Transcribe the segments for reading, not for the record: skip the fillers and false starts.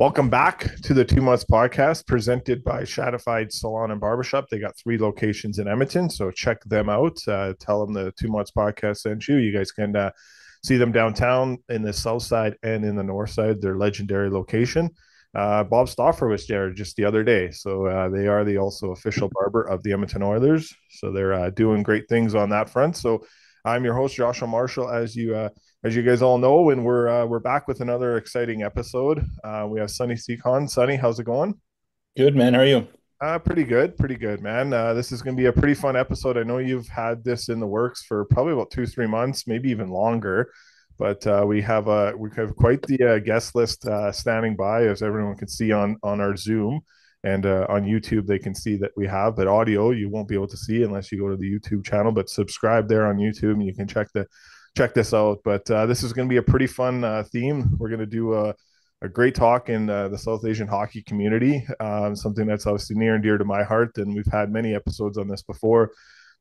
Welcome back to the 2 Months Podcast presented by Shadified Salon and Barbershop. They got 3 locations in Edmonton, so check them out. Tell them the 2 Months Podcast sent you. You guys can see them downtown in the south side and in the north side, their legendary location. Bob Stauffer was there just the other day, so they are the also official barber of the Edmonton Oilers. So they're doing great things on that front. So I'm your host, Joshua Marshall, as you guys all know, and we're back with another exciting episode. We have Sonny Seacon. Sonny, how's it going? Good, man. How are you? Pretty good, man. This is going to be a pretty fun episode. I know you've had this in the works for probably about 2, 3 months, maybe even longer. But we have quite the guest list standing by, as everyone can see on our Zoom and on YouTube. They can see that we have, but audio you won't be able to see unless you go to the YouTube channel. But subscribe there on YouTube, and you can check this out. But this is going to be a pretty fun theme. We're going to do a great talk in the South Asian hockey community, something that's obviously near and dear to my heart. And we've had many episodes on this before,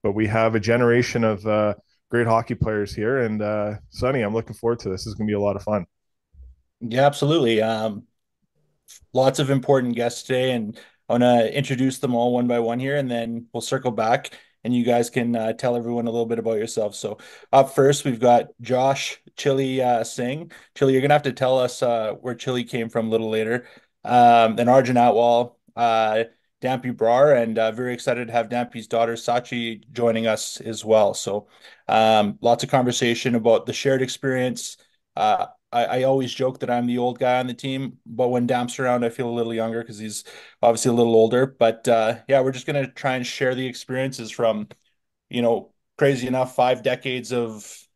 but we have a generation of great hockey players here. And Sonny, I'm looking forward to this. This is going to be a lot of fun. Yeah, absolutely. Lots of important guests today, and I want to introduce them all one by one here, and then we'll circle back, and you guys can tell everyone a little bit about yourself. So, up first, we've got Josh Chili Singh. Chili, you're gonna have to tell us where Chili came from a little later. Then Arjun Atwal, Dampy Brar, and very excited to have Dampy's daughter Sachi joining us as well. So, lots of conversation about the shared experience. I always joke that I'm the old guy on the team, but when Damp's around, I feel a little younger because he's obviously a little older. But yeah, we're just gonna try and share the experiences from, crazy enough, 5 decades of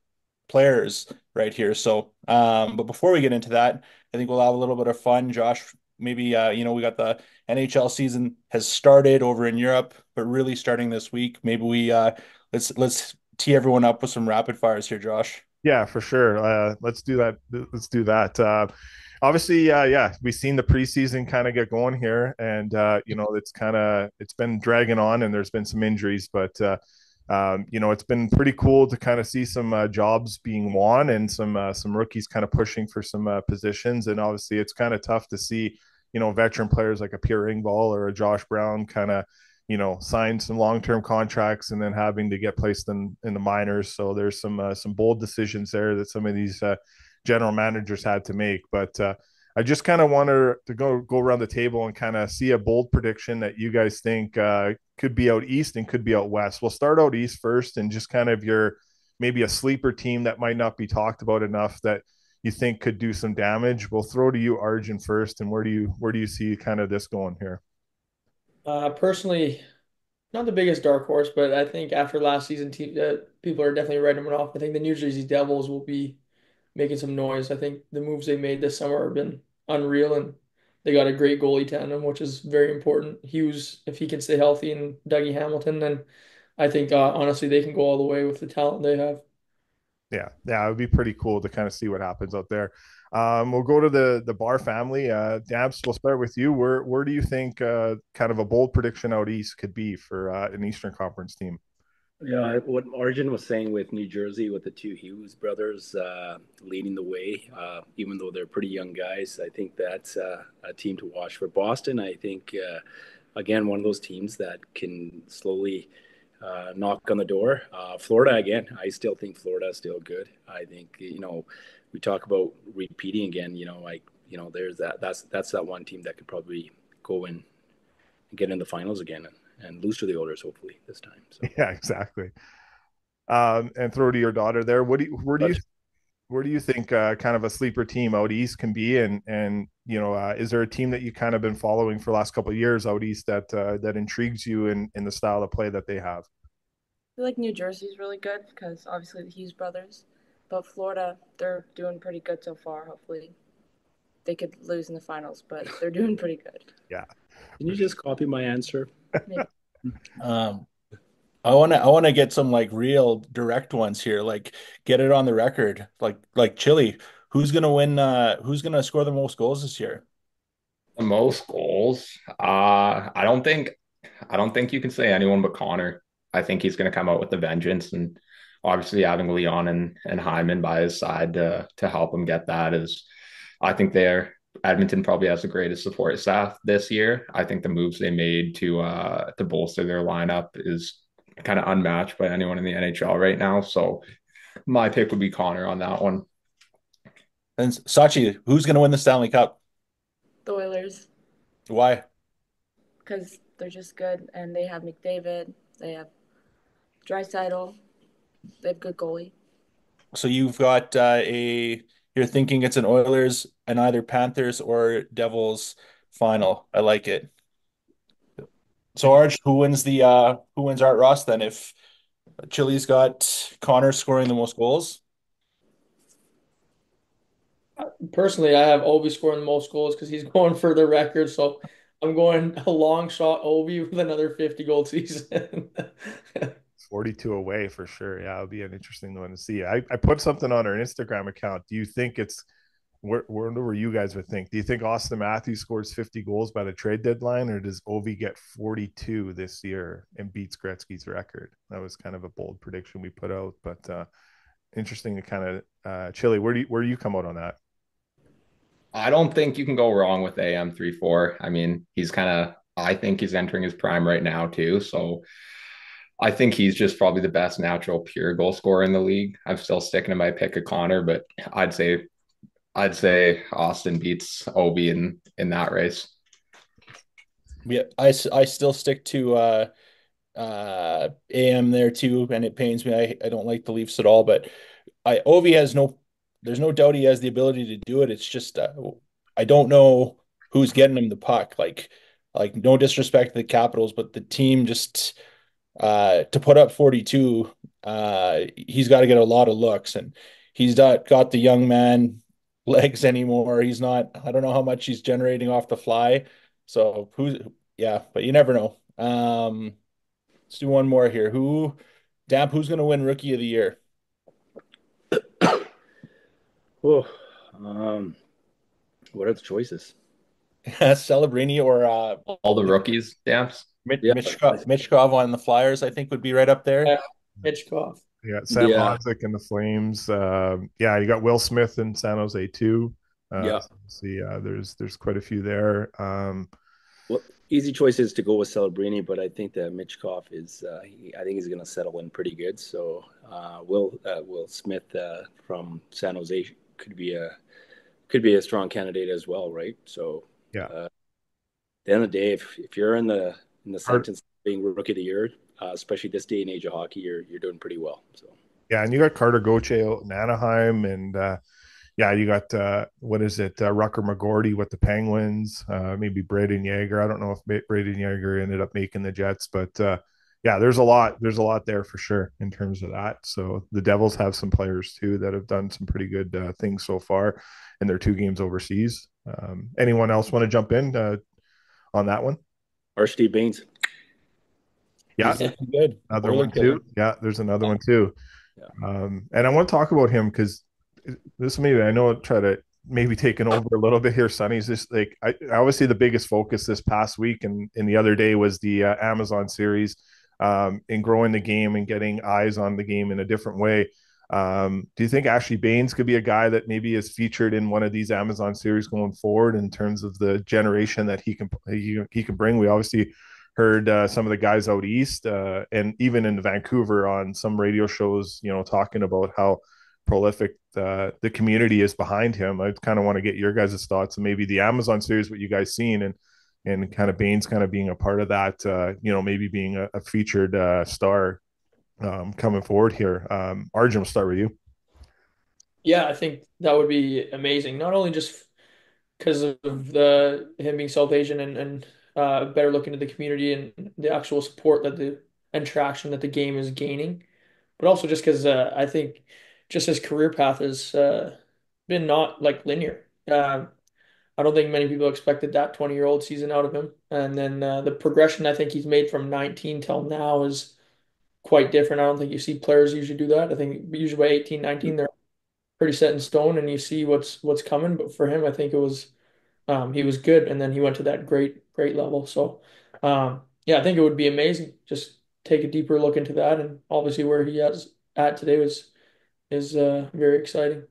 players right here. So, but before we get into that, I think we'll have a little bit of fun. Josh, maybe we got the NHL season has started over in Europe, but really starting this week. Maybe we let's tee everyone up with some rapid fires here, Josh. Yeah, for sure. Let's do that. Let's do that. Obviously, yeah, we've seen the preseason kind of get going here, and it's been dragging on, and there's been some injuries, but it's been pretty cool to kind of see some jobs being won and some rookies kind of pushing for some positions, and obviously it's kind of tough to see veteran players like a Pierre Engvall or a Josh Brown kind of sign some long-term contracts and then having to get placed in the minors. So there's some bold decisions there that some of these general managers had to make. But I just kind of wanted to go around the table and kind of see a bold prediction that you guys think could be out east and could be out west. We'll start out east first, and just kind of your maybe a sleeper team that might not be talked about enough that you think could do some damage. We'll throw to you, Arjun, first, and where do you see kind of this going here? Personally, not the biggest dark horse, but I think after last season, people are definitely writing him off. I think the New Jersey Devils will be making some noise. I think the moves they made this summer have been unreal, and they got a great goalie tandem, which is very important. Hughes, if he can stay healthy, and Dougie Hamilton, then I think honestly they can go all the way with the talent they have. Yeah, it would be pretty cool to kind of see what happens out there. We'll go to the Bar family. Dabs, we'll start with you. Where do you think kind of a bold prediction out east could be for an Eastern Conference team? Yeah, what Arjun was saying with New Jersey, with the two Hughes brothers leading the way, even though they're pretty young guys, I think that's a team to watch for Boston. I think, again, one of those teams that can slowly knock on the door. Florida, again, I still think Florida is still good. I think, we talk about repeating again, there's that's that one team that could probably go in and get in the finals again and lose to the Oilers, hopefully, this time. So. Yeah, exactly. And throw to your daughter there. Where do you think kind of a sleeper team out east can be? And is there a team that you kind of been following for the last couple of years out east that intrigues you in the style of play that they have? Feel like New Jersey's really good because obviously the Hughes brothers, but Florida, they're doing pretty good so far. Hopefully, they could lose in the finals, but they're doing pretty good. Yeah. Can you just copy my answer? Maybe. Um, I wanna get some like real direct ones here. Like get it on the record. Like Chili, who's gonna win? Who's gonna score the most goals this year? The most goals. I don't think you can say anyone but Connor. I think he's going to come out with the vengeance, and obviously having Leon and Hyman by his side to help him get that is, I think Edmonton probably has the greatest support staff this year. I think the moves they made to bolster their lineup is kind of unmatched by anyone in the NHL right now. So my pick would be Connor on that one. And Sachi, who's going to win the Stanley Cup? The Oilers, Why? because they're just good, and they have McDavid, they have Draisaitl, they have good goalie. So you've got you're thinking it's an Oilers and either Panthers or Devils final. I like it. So Arch, who wins Art Ross then? If Chile's got Connor scoring the most goals, Personally, I have Ovi scoring the most goals because he's going for the record. So I'm going a long shot Ovi with another 50 goal season. 42 away for sure. Yeah, it'll be an interesting one to see. I put something on our Instagram account. Do you think it's where you guys would think? Do you think Austin Matthews scores 50 goals by the trade deadline, or does Ovi get 42 this year and beats Gretzky's record? That was kind of a bold prediction we put out, but interesting to kind of Chili. Where do you come out on that? I don't think you can go wrong with AM 3-4. I mean, I think he's entering his prime right now too. So I think he's just probably the best natural pure goal scorer in the league. I'm still sticking to my pick of Connor, but I'd say I'd say Austin beats Obi in that race. yeah, I still stick to AM there too, and it pains me. I don't like the Leafs at all, but I Ovi has no. There's no doubt he has the ability to do it. It's just I don't know who's getting him the puck. Like no disrespect to the Capitals, but the team just to put up 42, he's got to get a lot of looks, and he's not got the young man legs anymore. He's not. I don't know how much he's generating off the fly. So who's yeah, but you never know. Let's do one more here. Who's going to win Rookie of the Year? Oh, um, what are the choices? Celebrini or All the rookies, Damps. Yeah, Mitchkov on the Flyers, I think would be right up there. Yeah, Hitchcock. Yeah, Sam yeah, Modzic and the Flames. Yeah, you got Will Smith in San Jose too. yeah. So see, there's quite a few there. Well, easy choice is to go with Celebrini, but I think that Mitchkov is. I think he's going to settle in pretty good. So Will Smith from San Jose could be a strong candidate as well, right? So Yeah, at the end of the day, if you're in the Art, sentence of being Rookie of the Year, especially this day and age of hockey, you're doing pretty well. So yeah, and you got Carter Gauthier out in Anaheim, and yeah, you got what is it, Rucker McGorty with the Penguins, maybe Braden Yeager. I don't know if Braden Yeager ended up making the Jets, but yeah, there's a lot there for sure in terms of that. So the Devils have some players too that have done some pretty good things so far in their 2 games overseas. Anyone else want to jump in on that one? or Steve Baines. Yeah, He's looking good. another Boiler one killer. too. Yeah, there's another one too. Yeah. And I want to talk about him because this maybe I know I'll try to maybe taking over a little bit here. Sonny's just like I always see the biggest focus this past week and the other day was the Amazon series in growing the game and getting eyes on the game in a different way. Do you think Ashley Baines could be a guy that maybe is featured in one of these Amazon series going forward in terms of the generation that he can bring? We obviously heard some of the guys out east and even in Vancouver on some radio shows, talking about how prolific the community is behind him. I kind of want to get your guys' thoughts and maybe the Amazon series, what you guys seen, and kind of Baines kind of being a part of that, maybe being a featured star coming forward here. Arjun, we'll start with you. Yeah, I think that would be amazing. Not only just because of the him being South Asian and better look into the community and the actual support that the and traction that the game is gaining, but also just because I think just his career path has been not like linear. I don't think many people expected that 20-year-old season out of him, and then the progression I think he's made from 19 till now is quite different. I don't think you see players usually do that. I think usually by 18, 19 they're pretty set in stone and you see what's coming. But for him, I think it was he was good, and then he went to that great level. So yeah, I think it would be amazing. Just take a deeper look into that, and obviously where he is at today is very exciting.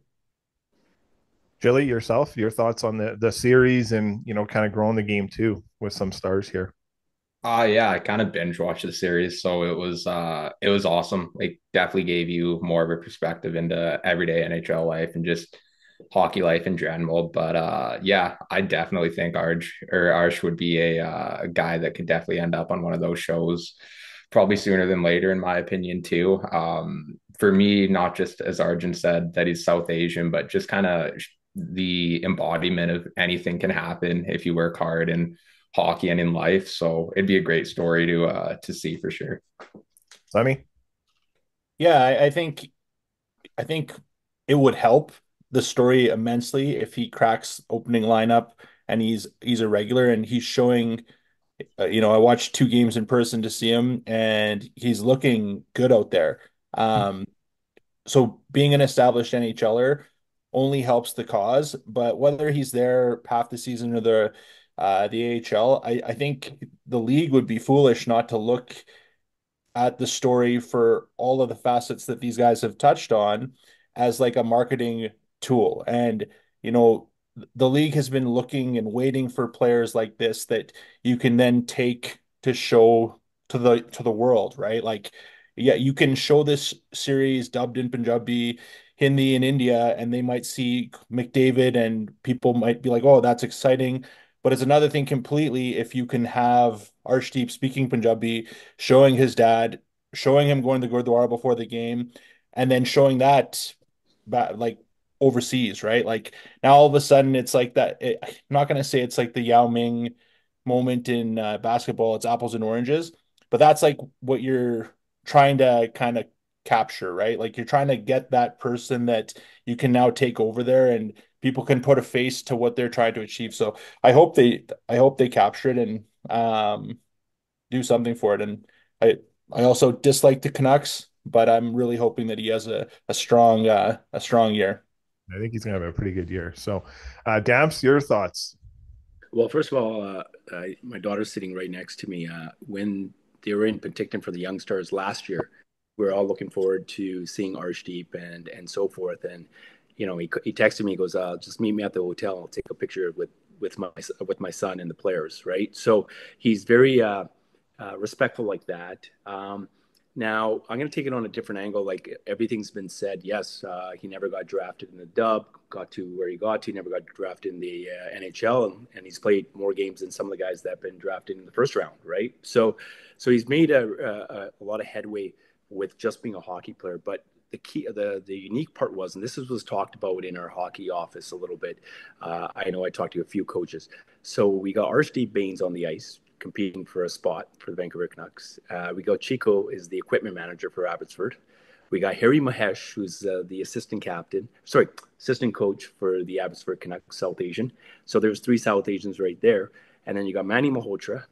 Jilly, yourself, your thoughts on the series and kind of growing the game too with some stars here. Yeah, I kind of binge watched the series, so it was awesome. Like definitely gave you more of a perspective into everyday NHL life and just hockey life in general. But yeah, I definitely think Arch would be a guy that could definitely end up on one of those shows, probably sooner than later, in my opinion, too. For me, not just as Arjun said that he's South Asian, but just kind of the embodiment of anything can happen if you work hard and hockey and in life. So it'd be a great story to see for sure. Sonny? Yeah, I think it would help the story immensely if he cracks opening lineup and he's a regular and he's showing. I watched two games in person to see him, and he's looking good out there. Um, so being an established NHLer only helps the cause. But whether he's there half the season or the AHL, I think the league would be foolish not to look at the story for all of the facets that these guys have touched on as like a marketing tool. And, you know, the league has been looking and waiting for players like this that you can then take to show to the world, right? Like, yeah, you can show this series dubbed in Punjabi, Hindi in India, and they might see McDavid and people might be like, oh, that's exciting. But it's another thing completely if you can have Arshdeep speaking Punjabi, showing his dad, showing him going to Gurdwara before the game, and then showing that like overseas, right? Like now all of a sudden it's like that. I'm not going to say it's like the Yao Ming moment in basketball, it's apples and oranges, but that's like what you're trying to kind of capture, right? Like you're trying to get that person that you can now take over there and people can put a face to what they're trying to achieve. So I hope they capture it and do something for it. And I also dislike the Canucks, but I'm really hoping that he has a strong year. I think he's going to have a pretty good year. So, Damps, your thoughts? Well, first of all, my daughter's sitting right next to me. When they were in Penticton for the Young Stars last year, we are all looking forward to seeing Arshdeep and so forth. And he texted me. He goes, "Just meet me at the hotel. I'll take a picture with my son and the players." Right. So he's very respectful like that. Now I'm going to take it on a different angle. Like everything's been said. Yes, he never got drafted in the Dub. Got to where he got to. He never got drafted in the NHL, and he's played more games than some of the guys that have been drafted in the first round. Right. So he's made a lot of headway with just being a hockey player. But the unique part was, and was talked about in our hockey office a little bit. I know I talked to a few coaches. So we got Archie Baines on the ice competing for a spot for the Vancouver Canucks. We got Chico is the equipment manager for Abbotsford. We got Harry Mahesh, who's the assistant coach for the Abbotsford Canucks South Asian. So there's three South Asians right there, and then you got Manny Malhotra,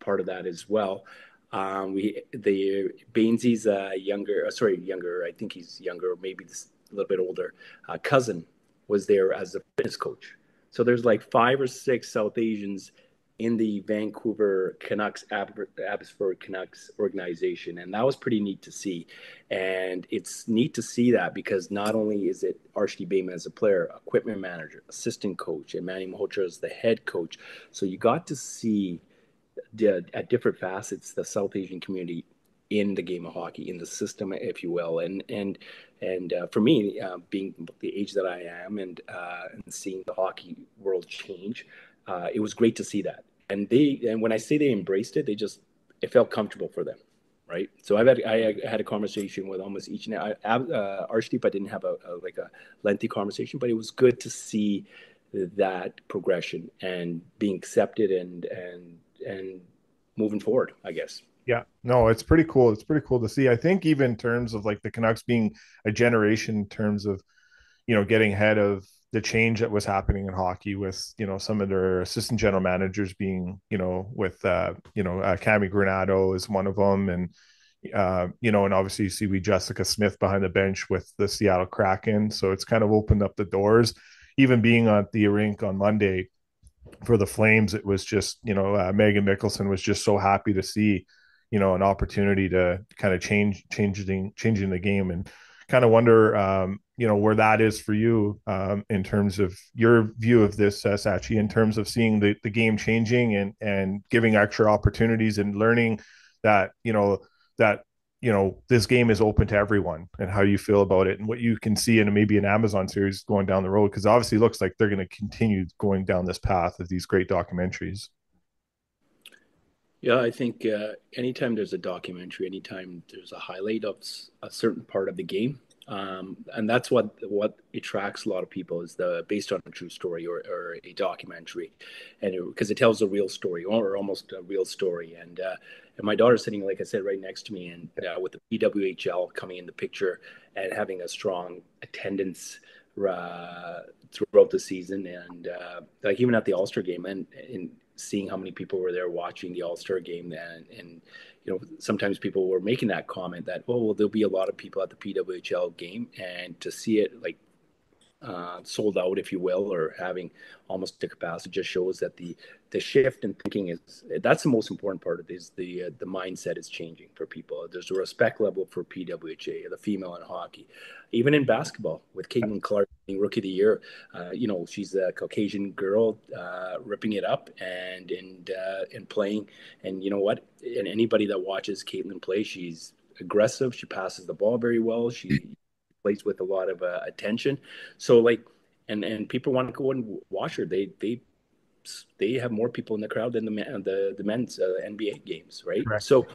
part of that as well. The Bainesy's younger. I think he's younger, maybe a little bit older. Cousin was there as a fitness coach. So there's like 5 or 6 South Asians in the Vancouver Canucks, Abbotsford Canucks organization. And that was pretty neat to see. And it's neat to see that because not only is it Archie Bayman as a player, equipment manager, assistant coach, and Manny Malhotra as the head coach. So you got to see at different facets the South Asian community in the game of hockey, in the system, if you will. And for me, being the age that I am and seeing the hockey world change, it was great to see that. And when I say they embraced it, it felt comfortable for them, right? So I had a conversation with almost each. Now, Arshdeep, I didn't have a lengthy conversation, but it was good to see that progression and being accepted and moving forward, I guess. Yeah, no, it's pretty cool. It's pretty cool to see. I think even in terms of like the Canucks being a generation in terms of, getting ahead of the change that was happening in hockey with, some of their assistant general managers being, with, Cami Granado is one of them. And, and obviously you see Jessica Smith behind the bench with the Seattle Kraken. So it's kind of opened up the doors. Even being at the rink on Monday for the Flames, it was just, Megan Mickelson was just so happy to see, an opportunity to kind of changing the game and kind of wonder, where that is for you in terms of your view of this, Sachi, in terms of seeing the game changing and giving extra opportunities and learning that, that, this game is open to everyone and how you feel about it and what you can see in maybe an Amazon series going down the road. Because obviously it looks like they're going to continue going down this path of these great documentaries. Yeah, I think anytime there's a documentary, anytime there's a highlight of a certain part of the game, and that's what attracts a lot of people is the based on a true story or a documentary, and because it tells a real story or almost a real story. And my daughter's sitting, like I said, right next to me, and with the PWHL coming in the picture and having a strong attendance throughout the season, and like even at the All Star game, and seeing how many people were there watching the All Star game, and sometimes people were making that comment that, oh well, there'll be a lot of people at the PWHL game, and to see it like sold out, if you will, or having almost the capacity just shows that the shift in thinking is that's the most important part of it, is the mindset is changing for people. There's a respect level for PWHA, the female in hockey, even in basketball with Caitlin Clark being rookie of the year. She's a Caucasian girl ripping it up and playing. And you know what? And anybody that watches Caitlin play, she's aggressive. She passes the ball very well. She plays with a lot of attention. So like, and people want to go and watch her. They have more people in the crowd than the men's NBA games, right? Correct. So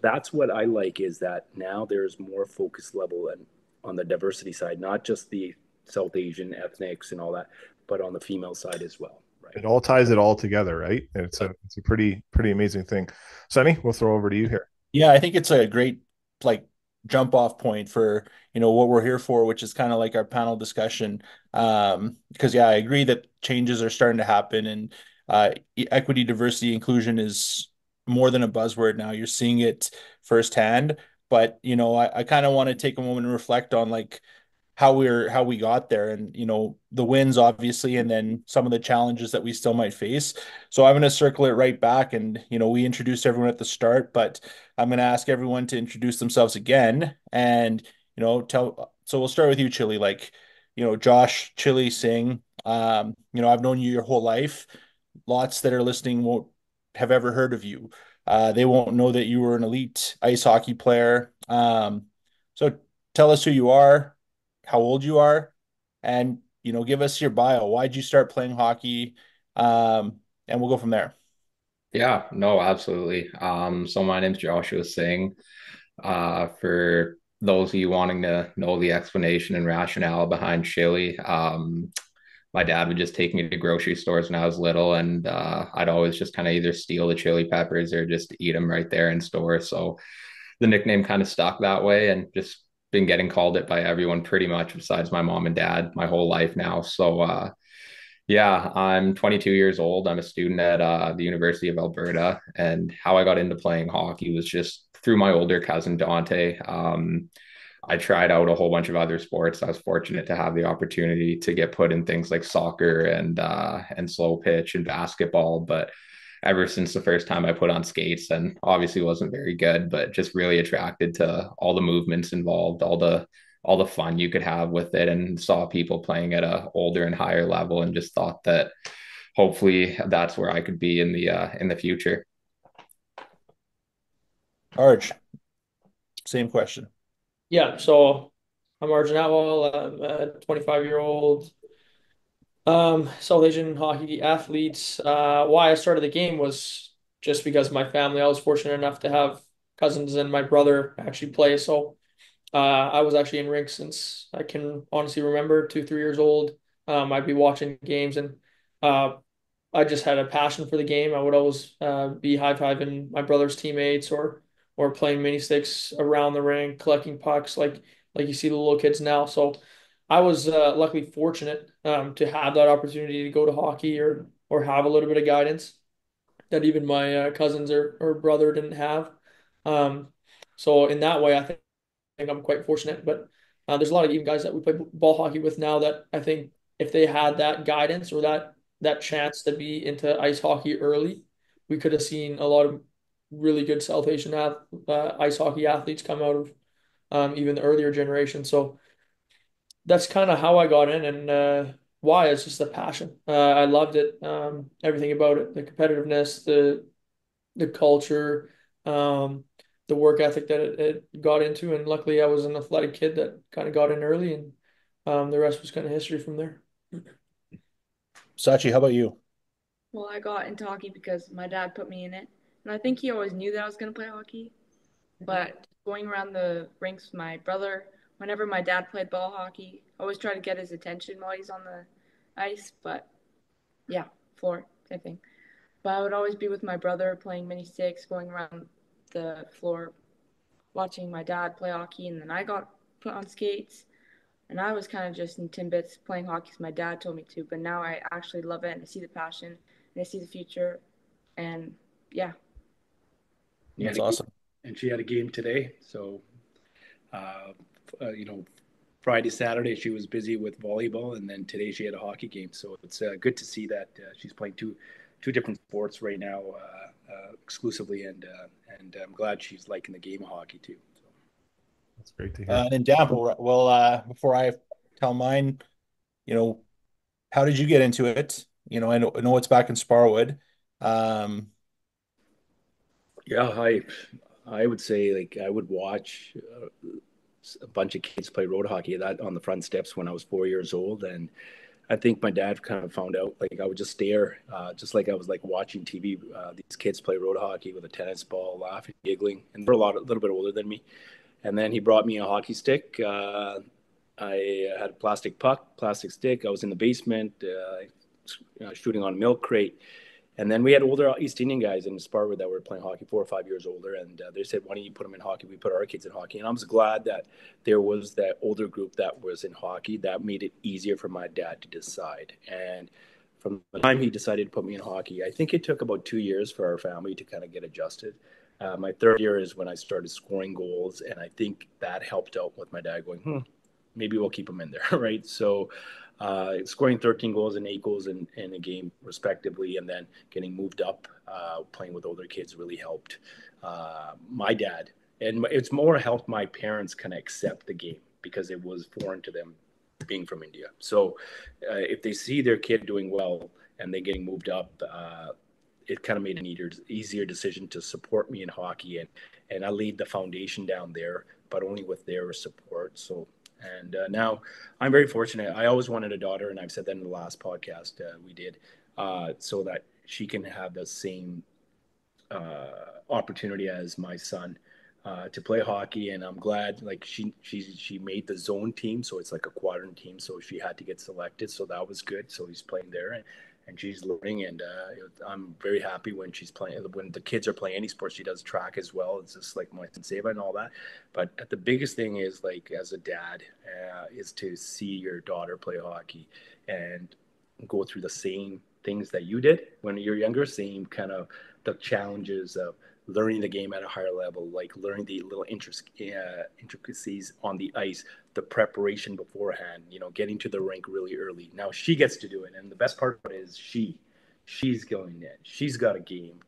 that's what I like, is that now there's more focus level and on the diversity side, not just the South Asian ethnics and all that, but on the female side as well, right? It all ties it all together, right? And it's a pretty amazing thing. Sonny, we'll throw over to you here. Yeah, I think it's a great like jump off point for what we're here for, which is kind of like our panel discussion. Because yeah, I agree that changes are starting to happen, and equity, diversity, inclusion is more than a buzzword now. You're seeing it firsthand. But I kind of want to take a moment and reflect on like how we got there, and the wins obviously, and then some of the challenges that we still might face. So I'm going to circle it right back, and we introduced everyone at the start, but I'm going to ask everyone to introduce themselves again, and tell. So we'll start with you, Chili. Like, Josh, Chili, Singh. I've known you your whole life. Lots that are listening won't have ever heard of you. They won't know that you were an elite ice hockey player. So tell us who you are, how old you are, and give us your bio. Why'd you start playing hockey? And we'll go from there. Yeah, no, absolutely. So my name's Joshua Singh. For those of you wanting to know the explanation and rationale behind chili, my dad would just take me to grocery stores when I was little, and I'd always just kind of either steal the chili peppers or just eat them right there in store. So the nickname kind of stuck that way, and just been getting called it by everyone pretty much besides my mom and dad my whole life now. So yeah, I'm 22 years old. I'm a student at the University of Alberta, and how I got into playing hockey was just through my older cousin Dante. I tried out a whole bunch of other sports. I was fortunate to have the opportunity to get put in things like soccer and slow pitch and basketball. But ever since the first time I put on skates, and obviously wasn't very good, but just really attracted to all the movements involved, all the fun you could have with it, and saw people playing at a older and higher level, and just thought that hopefully that's where I could be in the future. Arch, same question. Yeah, so I'm Arjun Atwell. I'm a 25-year-old South Asian hockey athlete. Why I started the game was just because my family, I was fortunate enough to have cousins and my brother actually play. So I was actually in rink since I can honestly remember, 2, 3 years old. I'd be watching games, and uh, I just had a passion for the game. I would always be high-fiving my brother's teammates, or playing mini sticks around the rink, collecting pucks like you see the little kids now. So I was luckily fortunate to have that opportunity to go to hockey, or have a little bit of guidance that even my cousins or brother didn't have. Um, so in that way, I think I'm quite fortunate. But there's a lot of even guys that we play ball hockey with now that I think if they had that guidance, or that chance to be into ice hockey early, we could have seen a lot of really good South Asian ice hockey athletes come out of even the earlier generation. So that's kind of how I got in, and why it's just a passion. I loved it, everything about it, the competitiveness, the culture, the work ethic that it got into, and luckily I was an athletic kid that kind of got in early, and the rest was kind of history from there. Sachi, how about you? Well, I got into hockey because my dad put me in it. And I think he always knew that I was going to play hockey. But going around the rinks with my brother, whenever my dad played ball hockey, I always try to get his attention while he's on the ice. But yeah, floor, same thing. But I would always be with my brother playing mini sticks, going around the floor, watching my dad play hockey. And then I got put on skates. And I was kind of just in Timbits playing hockey because my dad told me to. But now I actually love it and I see the passion and I see the future. And yeah, That's awesome. And she had a game today. So, uh, you know, Friday, Saturday, she was busy with volleyball, and then today she had a hockey game. So it's good to see that she's playing two different sports right now exclusively, and I'm glad she's liking the game of hockey too. So. That's great to hear. And Dampy, well, before I tell mine, you know, how did you get into it? I know it's back in Sparwood. Um, Yeah, I would say like I would watch a bunch of kids play road hockey that on the front steps when I was 4 years old, and I think my dad kind of found out like I would just stare, just like I was like watching TV. These kids play road hockey with a tennis ball, laughing, giggling, and they're a little bit older than me. And then he brought me a hockey stick. I had a plastic puck, plastic stick. I was in the basement, shooting on a milk crate. And then we had older East Indian guys in Sparwood that were playing hockey, 4 or 5 years older, and they said, "Why don't you put them in hockey? We put our kids in hockey." And I was glad that there was that older group that was in hockey. That made it easier for my dad to decide. And from the time he decided to put me in hockey, I think it took about 2 years for our family to kind of get adjusted. My third year is when I started scoring goals, and I think that helped out with my dad going, maybe we'll keep him in there, right? So scoring 13 goals and 8 goals in a game, respectively, and then getting moved up, playing with older kids really helped my dad. And it's more helped my parents kind of accept the game because it was foreign to them being from India. So if they see their kid doing well and they're getting moved up, it kind of made an easier decision to support me in hockey. And I laid the foundation down there, but only with their support. So and now I'm very fortunate. I always wanted a daughter, and I've said that in the last podcast we did, so that she can have the same opportunity as my son to play hockey. And I'm glad, like she made the zone team, so it's like a quadrant team. So she had to get selected, so that was good. So he's playing there, and she's learning. And I'm very happy when she's playing. When the kids are playing any sport, she does track as well. It's just like my Seba and all that. But the biggest thing is like as a dad is to see your daughter play hockey and go through the same things that you did when you're younger, same kind of the challenges of learning the game at a higher level, like learning the little intricacies on the ice, the preparation beforehand, getting to the rink really early. Now she gets to do it. And the best part of it is she's going in. She's got a game.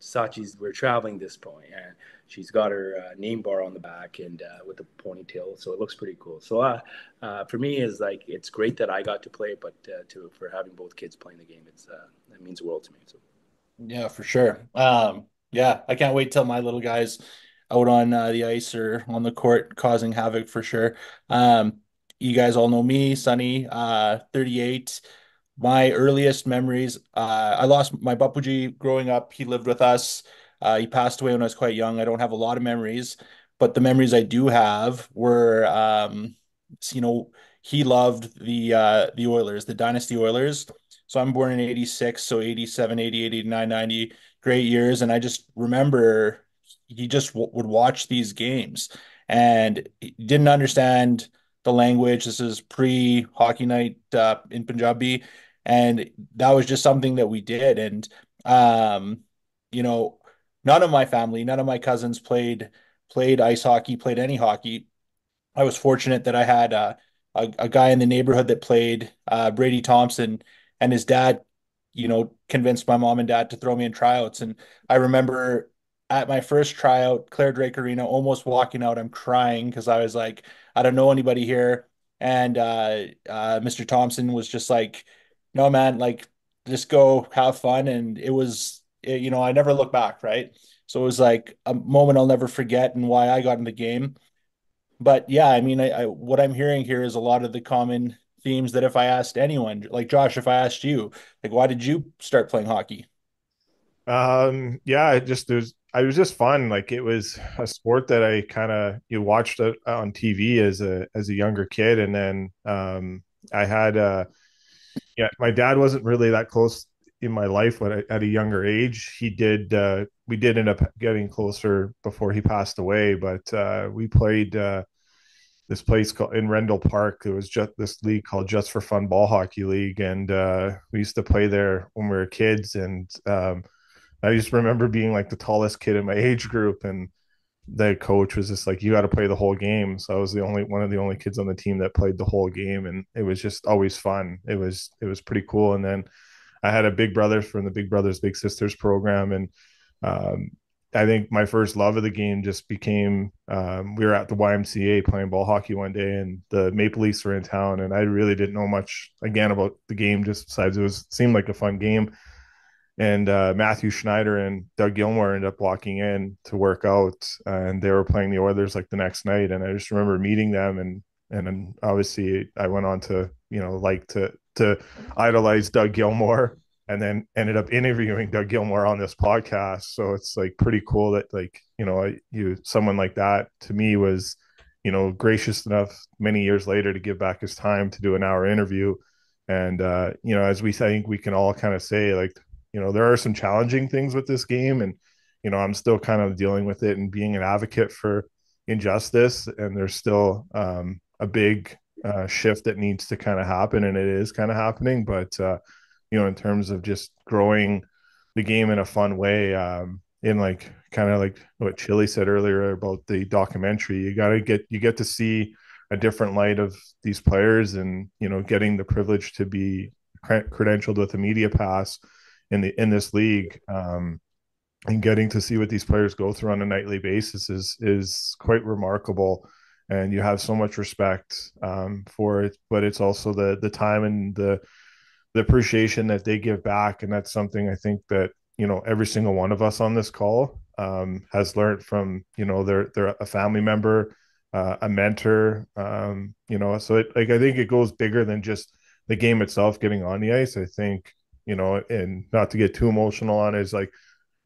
We're traveling this point, and she's got her name bar on the back and with the ponytail. So it looks pretty cool. So for me, is like, it's great that I got to play, but for having both kids playing the game, it means the world to me. So. yeah, for sure. Yeah, I can't wait till my little guys out on the ice or on the court causing havoc for sure. You guys all know me, Sonny, 38. My earliest memories, I lost my Bapuji growing up. He lived with us. He passed away when I was quite young. I don't have a lot of memories, but the memories I do have were, you know, he loved the Oilers, the Dynasty Oilers. So I'm born in 86, so 87, 88, 89, 90, great years. And I just remember he just would watch these games and he didn't understand the language. This is pre-hockey night in Punjabi. And that was just something that we did. And, um, you know, none of my family, none of my cousins played ice hockey, played any hockey. I was fortunate that I had a guy in the neighborhood that played, Brady Thompson, and his dad, convinced my mom and dad to throw me in tryouts. And I remember at my first tryout, Claire Drake Arena, almost walking out. I'm crying because I was like, I don't know anybody here. And Mr. Thompson was just like, no, man, like just go have fun. And I never look back, right? So it was like a moment I'll never forget and why I got in the game. But yeah, I mean, what I'm hearing here is a lot of the common themes that if I asked anyone, like Josh, if I asked you, like, why did you start playing hockey? Yeah, it was just fun. Like it was a sport that I kind of you watched it on TV as a younger kid, and then I had yeah, my dad wasn't really that close in my life when at a younger age. He did we did end up getting closer before he passed away, but we played this place called in Rendell Park. It was just this league called Just for Fun Ball Hockey League, and we used to play there when we were kids. And I just remember being like the tallest kid in my age group, and the coach was just like, "You got to play the whole game." So I was the only one of the only kids on the team that played the whole game, and it was just always fun. It was pretty cool. And then I had a big brother from the Big Brothers Big Sisters program, and um, I think my first love of the game just became we were at the YMCA playing ball hockey one day, and the Maple Leafs were in town, and I really didn't know much again about the game, just besides it seemed like a fun game. And Matthew Schneider and Doug Gilmore ended up walking in to work out, and they were playing the Oilers like the next night. And I just remember meeting them, and then obviously I went on to like to idolize Doug Gilmore, and then ended up interviewing Doug Gilmore on this podcast. So it's like pretty cool that like you someone like that to me was gracious enough many years later to give back his time to do an hour interview. And as we think we can all kind of say like there are some challenging things with this game, and I'm still kind of dealing with it and being an advocate for injustice, and there's still a big shift that needs to kind of happen, and it is kind of happening. But in terms of just growing the game in a fun way, in like kind of like what Chili said earlier about the documentary, you get to see a different light of these players, and getting the privilege to be credentialed with a media pass in this league, and getting to see what these players go through on a nightly basis is quite remarkable. And you have so much respect for it, but it's also the time and the appreciation that they give back, and that's something I think that every single one of us on this call has learned from they're a family member, a mentor, so I think it goes bigger than just the game itself getting on the ice. I think and not to get too emotional on it, is like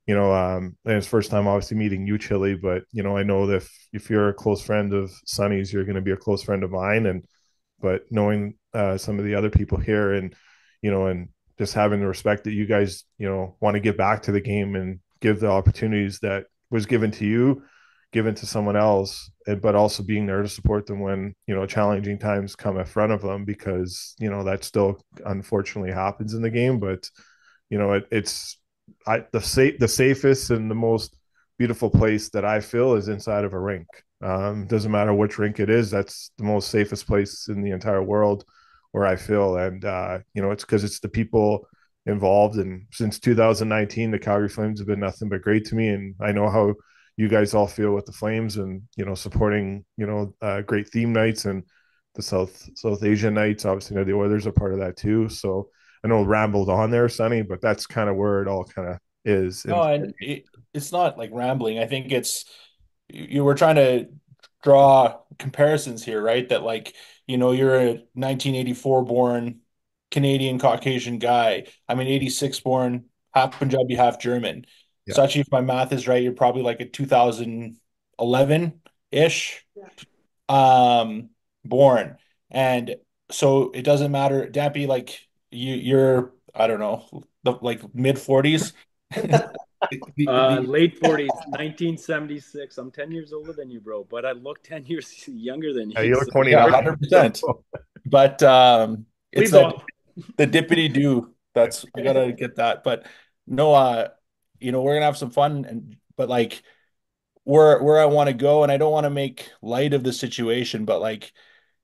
and it's first time obviously meeting you, Chili, but I know that if you're a close friend of Sonny's, you're going to be a close friend of mine. And but knowing some of the other people here, and and just having the respect that you guys want to give back to the game and give the opportunities that was given to you, given to someone else, but also being there to support them when challenging times come in front of them, because that still unfortunately happens in the game. But it's the safest and the most beautiful place that I feel is inside of a rink. Doesn't matter which rink it is. That's the most safest place in the entire world where I feel. And it's because it's the people involved. And since 2019, the Calgary Flames have been nothing but great to me. And I know how you guys all feel with the Flames, and supporting great theme nights and the South Asian nights. Obviously, the Oilers are part of that too. So I know rambled on there, Sonny, but that's kind of where it all kind of is. No, and it's not like rambling. I think you were trying to draw comparisons here, right? That like, you're a 1984 born Canadian Caucasian guy. I'm an 86 born, half Punjabi, half German. Yeah. So actually, if my math is right, you're probably like a 2011-ish born. And so it doesn't matter, Dampy, like you're, I don't know, like mid 40s. Late 40s, 1976. I'm 10 years older than you, bro, but I look 10 years younger than you. You look So 29. Yeah, 100%. But it's please that don't. the dippity do. That's I gotta get that. But no, we're gonna have some fun, but like where I want to go, and I don't want to make light of the situation, but like,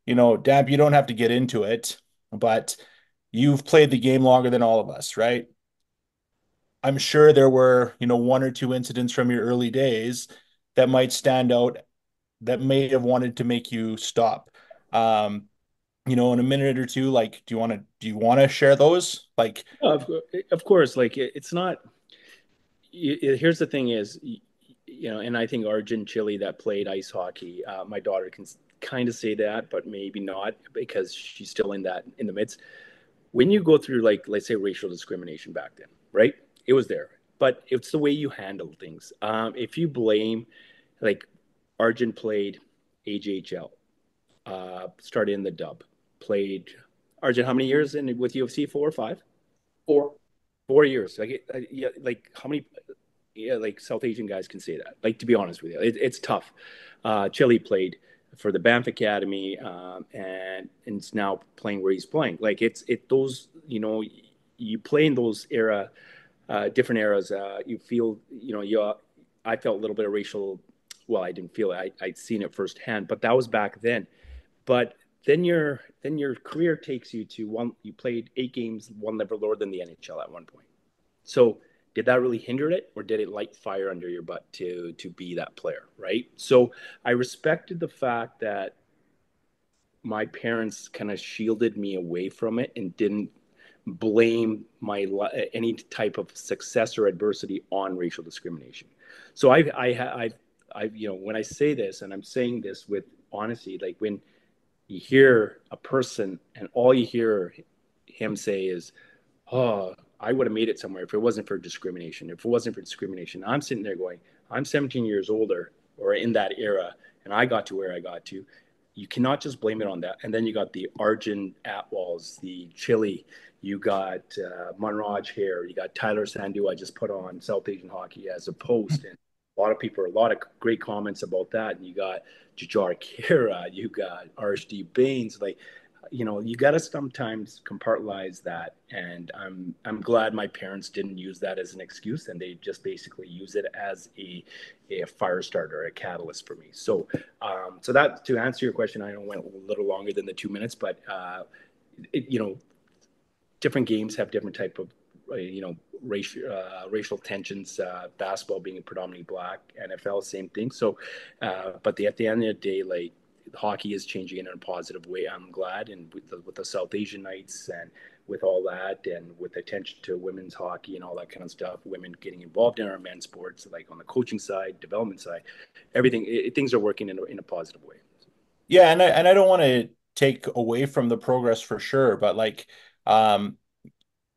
Damp, you don't have to get into it, but you've played the game longer than all of us, right? I'm sure there were, one or two incidents from your early days that might stand out that may have wanted to make you stop. Um, in a minute or two, like, do you want to share those? Like, Of course, like it's not. Here's the thing: is and I think Arjun Chile that played ice hockey. My daughter can kind of say that, but maybe not because she's still in the midst. When you go through, like, let's say, racial discrimination back then, right? It was there, but it's the way you handle things. If you blame, like, Arjun played AJHL, started in the dub, played Arjun how many years in with UFC? 4 or 5? Or 4 years. Like, yeah, like how many? Yeah, like South Asian guys can say that. Like, to be honest with you, it's tough. Chile played for the Banff Academy, and it's now playing where he's playing. Like, it those, you play in those different eras. You feel, I felt a little bit of racial. Well, I didn't feel it. I'd seen it firsthand, but that was back then. But then your career takes you to one. You played 8 games, one level lower than the NHL at one point. So did that really hinder it, or did it light fire under your butt to be that player, right? So I respected the fact that my parents kind of shielded me away from it and didn't blame my any type of success or adversity on racial discrimination. So when I say this, and I'm saying this with honesty, like when you hear a person and all you hear him say is, oh, I would have made it somewhere if it wasn't for discrimination. If it wasn't for discrimination, I'm sitting there going, I'm 17 years older or in that era, and I got to where I got to. You cannot just blame it on that. And then you got the Arjun Atwalls, the Chile, you got Munraj here, you got Tyler Sandu. I just put on South Asian Hockey as a post, and a lot of great comments about that. And you got Jajar Kira, you got RHD Baines, like, you got to sometimes compartmentalize that, and I'm glad my parents didn't use that as an excuse, and they just basically use it as a fire starter, a catalyst for me. So that, to answer your question, I know went a little longer than the 2 minutes, but it, you know different games have different type of racial tensions. Basketball being predominantly black, NFL same thing. So, but at the end of the day, like, hockey is changing in a positive way. I'm glad, and with the South Asian nights and with all that, and with attention to women's hockey and all that kind of stuff, women getting involved in our men's sports, like on the coaching side, development side, everything, things are working in a positive way. yeah, and I don't want to take away from the progress for sure, but like, um,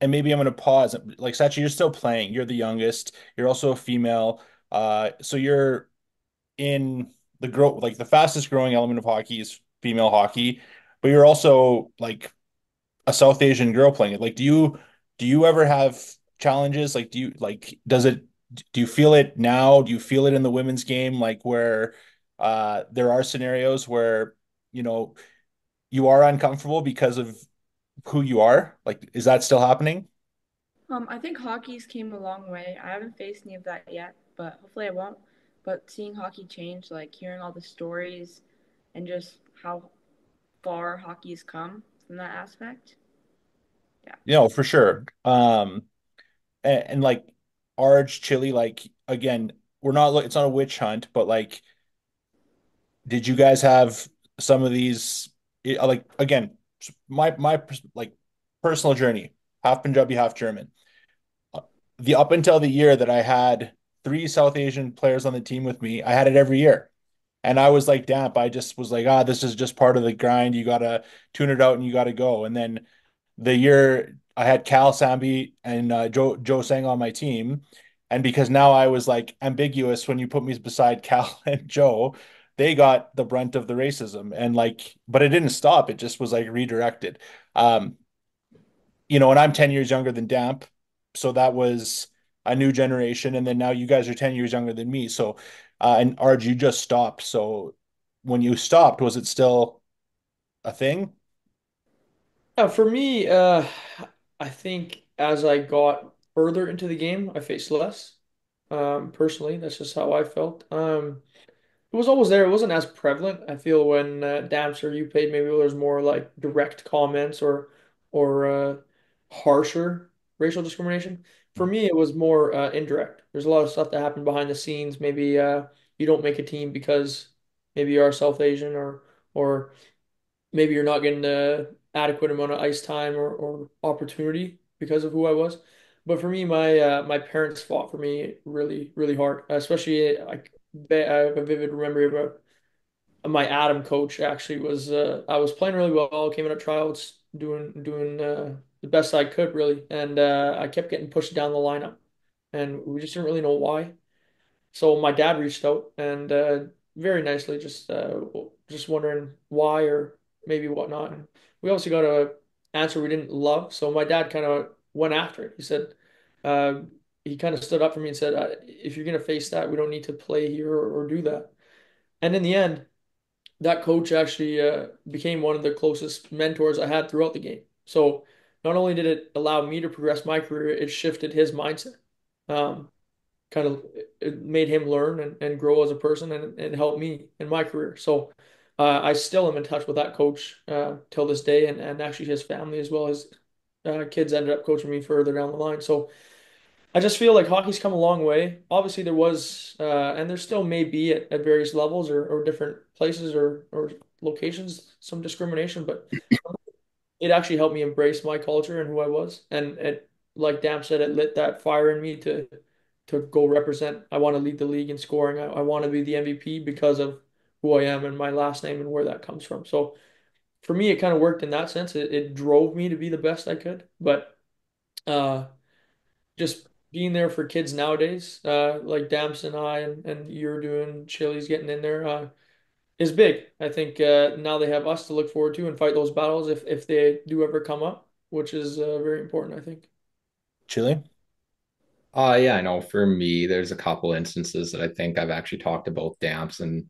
and maybe I'm going to pause. Like, Sachi, you're still playing. You're the youngest. You're also a female. So you're in like the fastest growing element of hockey is female hockey, but you're also like a South Asian girl playing it. Like, do you ever have challenges? Like, do you feel it now? Do you feel it in the women's game? Like, where there are scenarios where, you know, you are uncomfortable because of who you are? Like, is that still happening? I think hockey's came a long way. I haven't faced any of that yet, but hopefully I won't. But seeing hockey change, like hearing all the stories and just how far hockey's come from that aspect. Yeah. For sure. And like Arj Chili, like again, it's not a witch hunt, but like, did you guys have some of these, like again, my like personal journey, half Punjabi, half German. The up until the year that I had three South Asian players on the team with me, I had it every year. And I was like, damp. I just was like, this is just part of the grind. You gotta tune it out and you gotta go. And then the year I had Cal Sambi and Joe Sang on my team, and because now I was like ambiguous when you put me beside Cal and Joe, they got the brunt of the racism. And like, but it didn't stop. It just was like redirected. Um, and I'm 10 years younger than Damp, so that was a new generation. And then now you guys are 10 years younger than me. So, and Arj, you just stopped. So when you stopped, was it still a thing? For me, I think as I got further into the game, I faced less. Personally, that's just how I felt. It was always there. It wasn't as prevalent. I feel when Damser you played, maybe there was more like direct comments or harsher racial discrimination. for me, it was more indirect. There's a lot of stuff that happened behind the scenes. Maybe you don't make a team because maybe you are South Asian, or maybe you're not getting the adequate amount of ice time or opportunity because of who I was. But for me, my parents fought for me really, really hard. Especially, I have a vivid memory of my Adam coach actually was I was playing really well, came in at tryouts, doing the best I could really, and I kept getting pushed down the lineup, and we just didn't really know why. So my dad reached out and very nicely, just wondering why or maybe whatnot. And we obviously got a answer we didn't love, so my dad kind of went after it. He said uh, he kind of stood up for me and said, "If you're gonna face that, we don't need to play here or do that." And in the end, that coach actually became one of the closest mentors I had throughout the game. So not only did it allow me to progress my career, it shifted his mindset. Um, Kind of it made him learn and grow as a person and help me in my career. So I still am in touch with that coach till this day and actually his family as well. His kids ended up coaching me further down the line. So I just feel like hockey's come a long way. Obviously, there was, and there still may be at various levels or different places or locations, some discrimination, but it actually helped me embrace my culture and who I was. And it, like Dam said, it lit that fire in me to go represent. I want to lead the league in scoring. I want to be the MVP because of who I am and my last name and where that comes from. So for me, it kind of worked in that sense. It drove me to be the best I could, but uh, just being there for kids nowadays, like Damps and I and you're doing, Chili's getting in there, is big. I think now they have us to look forward to and fight those battles if they do ever come up, which is very important, I think. Chile? Yeah, I know for me, there's a couple instances that I think I've actually talked to both Damps and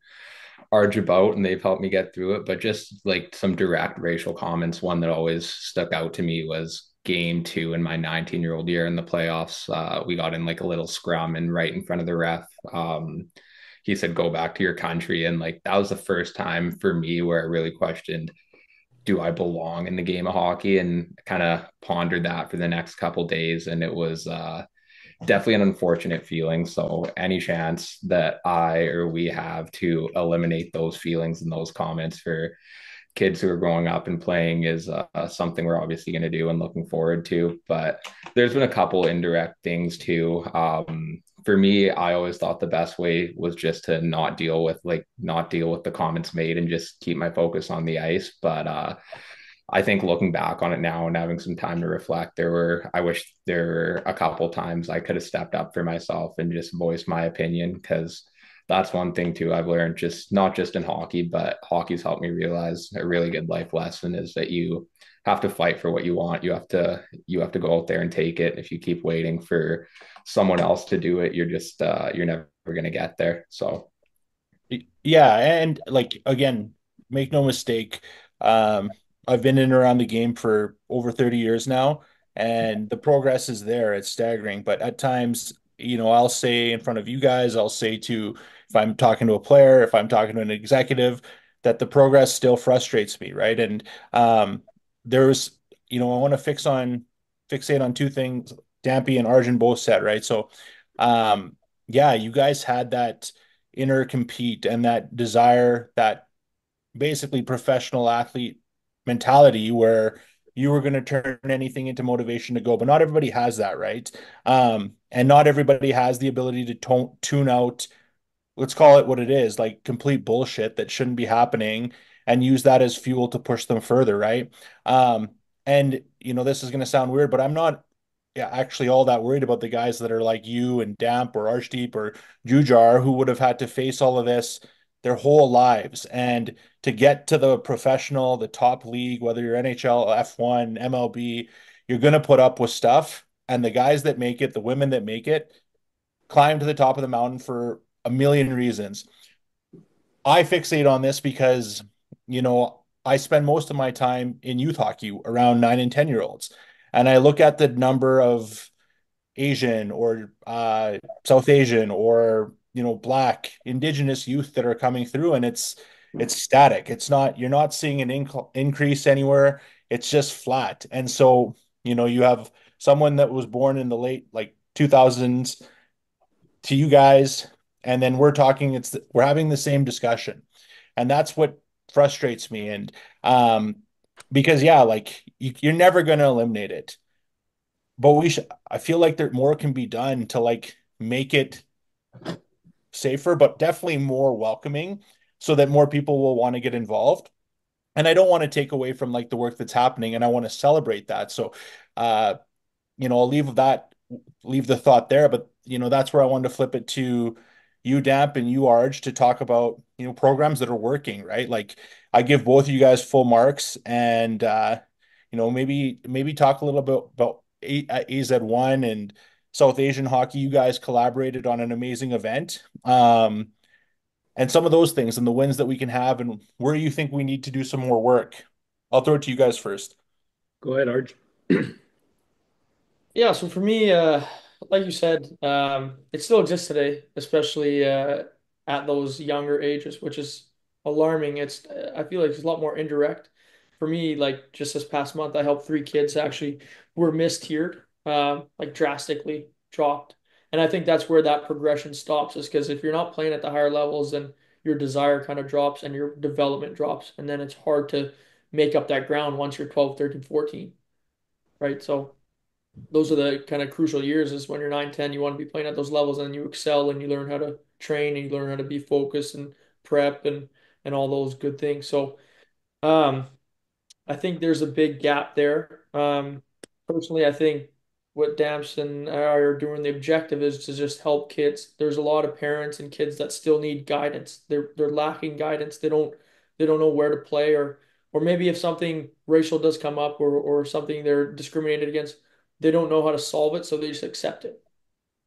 Arj about, and they've helped me get through it. But just like some direct racial comments, one that always stuck out to me was game two in my 19-year-old year in the playoffs. We got in like a little scrum and right in front of the ref. He said, "Go back to your country." And like that was the first time for me where I really questioned, do I belong in the game of hockey? And kind of pondered that for the next couple days. And it was definitely an unfortunate feeling. So any chance that I or we have to eliminate those feelings and those comments for kids who are growing up and playing is something we're obviously going to do and looking forward to. But there's been a couple indirect things too. For me, I always thought the best way was just to not deal with the comments made and just keep my focus on the ice. But I think looking back on it now and having some time to reflect, I wish there were a couple times I could have stepped up for myself and just voiced my opinion, because that's one thing too I've learned, just not just in hockey, but hockey's helped me realize a really good life lesson is that you have to fight for what you want. You have to go out there and take it. If you keep waiting for someone else to do it, you're never going to get there. So Yeah, and like again, make no mistake, um, I've been in and around the game for over 30 years now, and the progress is there. It's staggering. But at times, I'll say in front of you guys, I'll say to if I'm talking to a player, if I'm talking to an executive, that the progress still frustrates me, right? And there's, I want to fixate on two things Dampy and Arjun both said, right? So yeah, you guys had that inner compete and that desire, that basically professional athlete mentality where you were going to turn anything into motivation to go. But not everybody has that, right? And not everybody has the ability to tune out, let's call it what it is, like complete bullshit that shouldn't be happening, and use that as fuel to push them further, right? And this is going to sound weird, but I'm not, yeah, actually all that worried about the guys that are like you and Damp or Arshdeep or Jujar who would have had to face all of this their whole lives. And to get to the professional, the top league, whether you're NHL, F1, MLB, you're going to put up with stuff. And the guys that make it, the women that make it, climb to the top of the mountain for a million reasons. I fixate on this because, I spend most of my time in youth hockey around 9 and 10 year olds. And I look at the number of Asian or South Asian or Black Indigenous youth that are coming through, and it's static. It's not You're not seeing an increase anywhere. It's just flat. And so you have someone that was born in the late like 2000s to you guys, and then we're having the same discussion, and that's what frustrates me. And because yeah, like you're never going to eliminate it, but I feel like there more can be done to like make it safer, but definitely more welcoming, so that more people will want to get involved. And I don't want to take away from like the work that's happening, and I want to celebrate that. So uh I'll leave the thought there, but that's where I wanted to flip it to you, Damp, and you, Arj, to talk about, programs that are working, right? Like I give both of you guys full marks, and maybe talk a little bit about AZ1 and South Asian hockey. You guys collaborated on an amazing event. And some of those things and the wins that we can have and where you think we need to do some more work. I'll throw it to you guys first. Go ahead, Arj. Yeah, so for me, like you said, it still exists today, especially at those younger ages, which is alarming. I feel like it's a lot more indirect. For me, like just this past month, I helped three kids actually who were mistiered, like drastically dropped. And I think that's where that progression stops, is because if you're not playing at the higher levels, then your desire kind of drops and your development drops. And then it's hard to make up that ground once you're 12, 13, 14, right? So those are the kind of crucial years, is when you're 9, 10, you want to be playing at those levels, and you excel and you learn how to train and you learn how to be focused and prep and all those good things. So um I think there's a big gap there. Personally, I think what Damps and I are doing, the objective is to just help kids. There's a lot of parents and kids that still need guidance. They're lacking guidance. They don't know where to play, or maybe if something racial does come up, or something they're discriminated against, they don't know how to solve it, so they just accept it.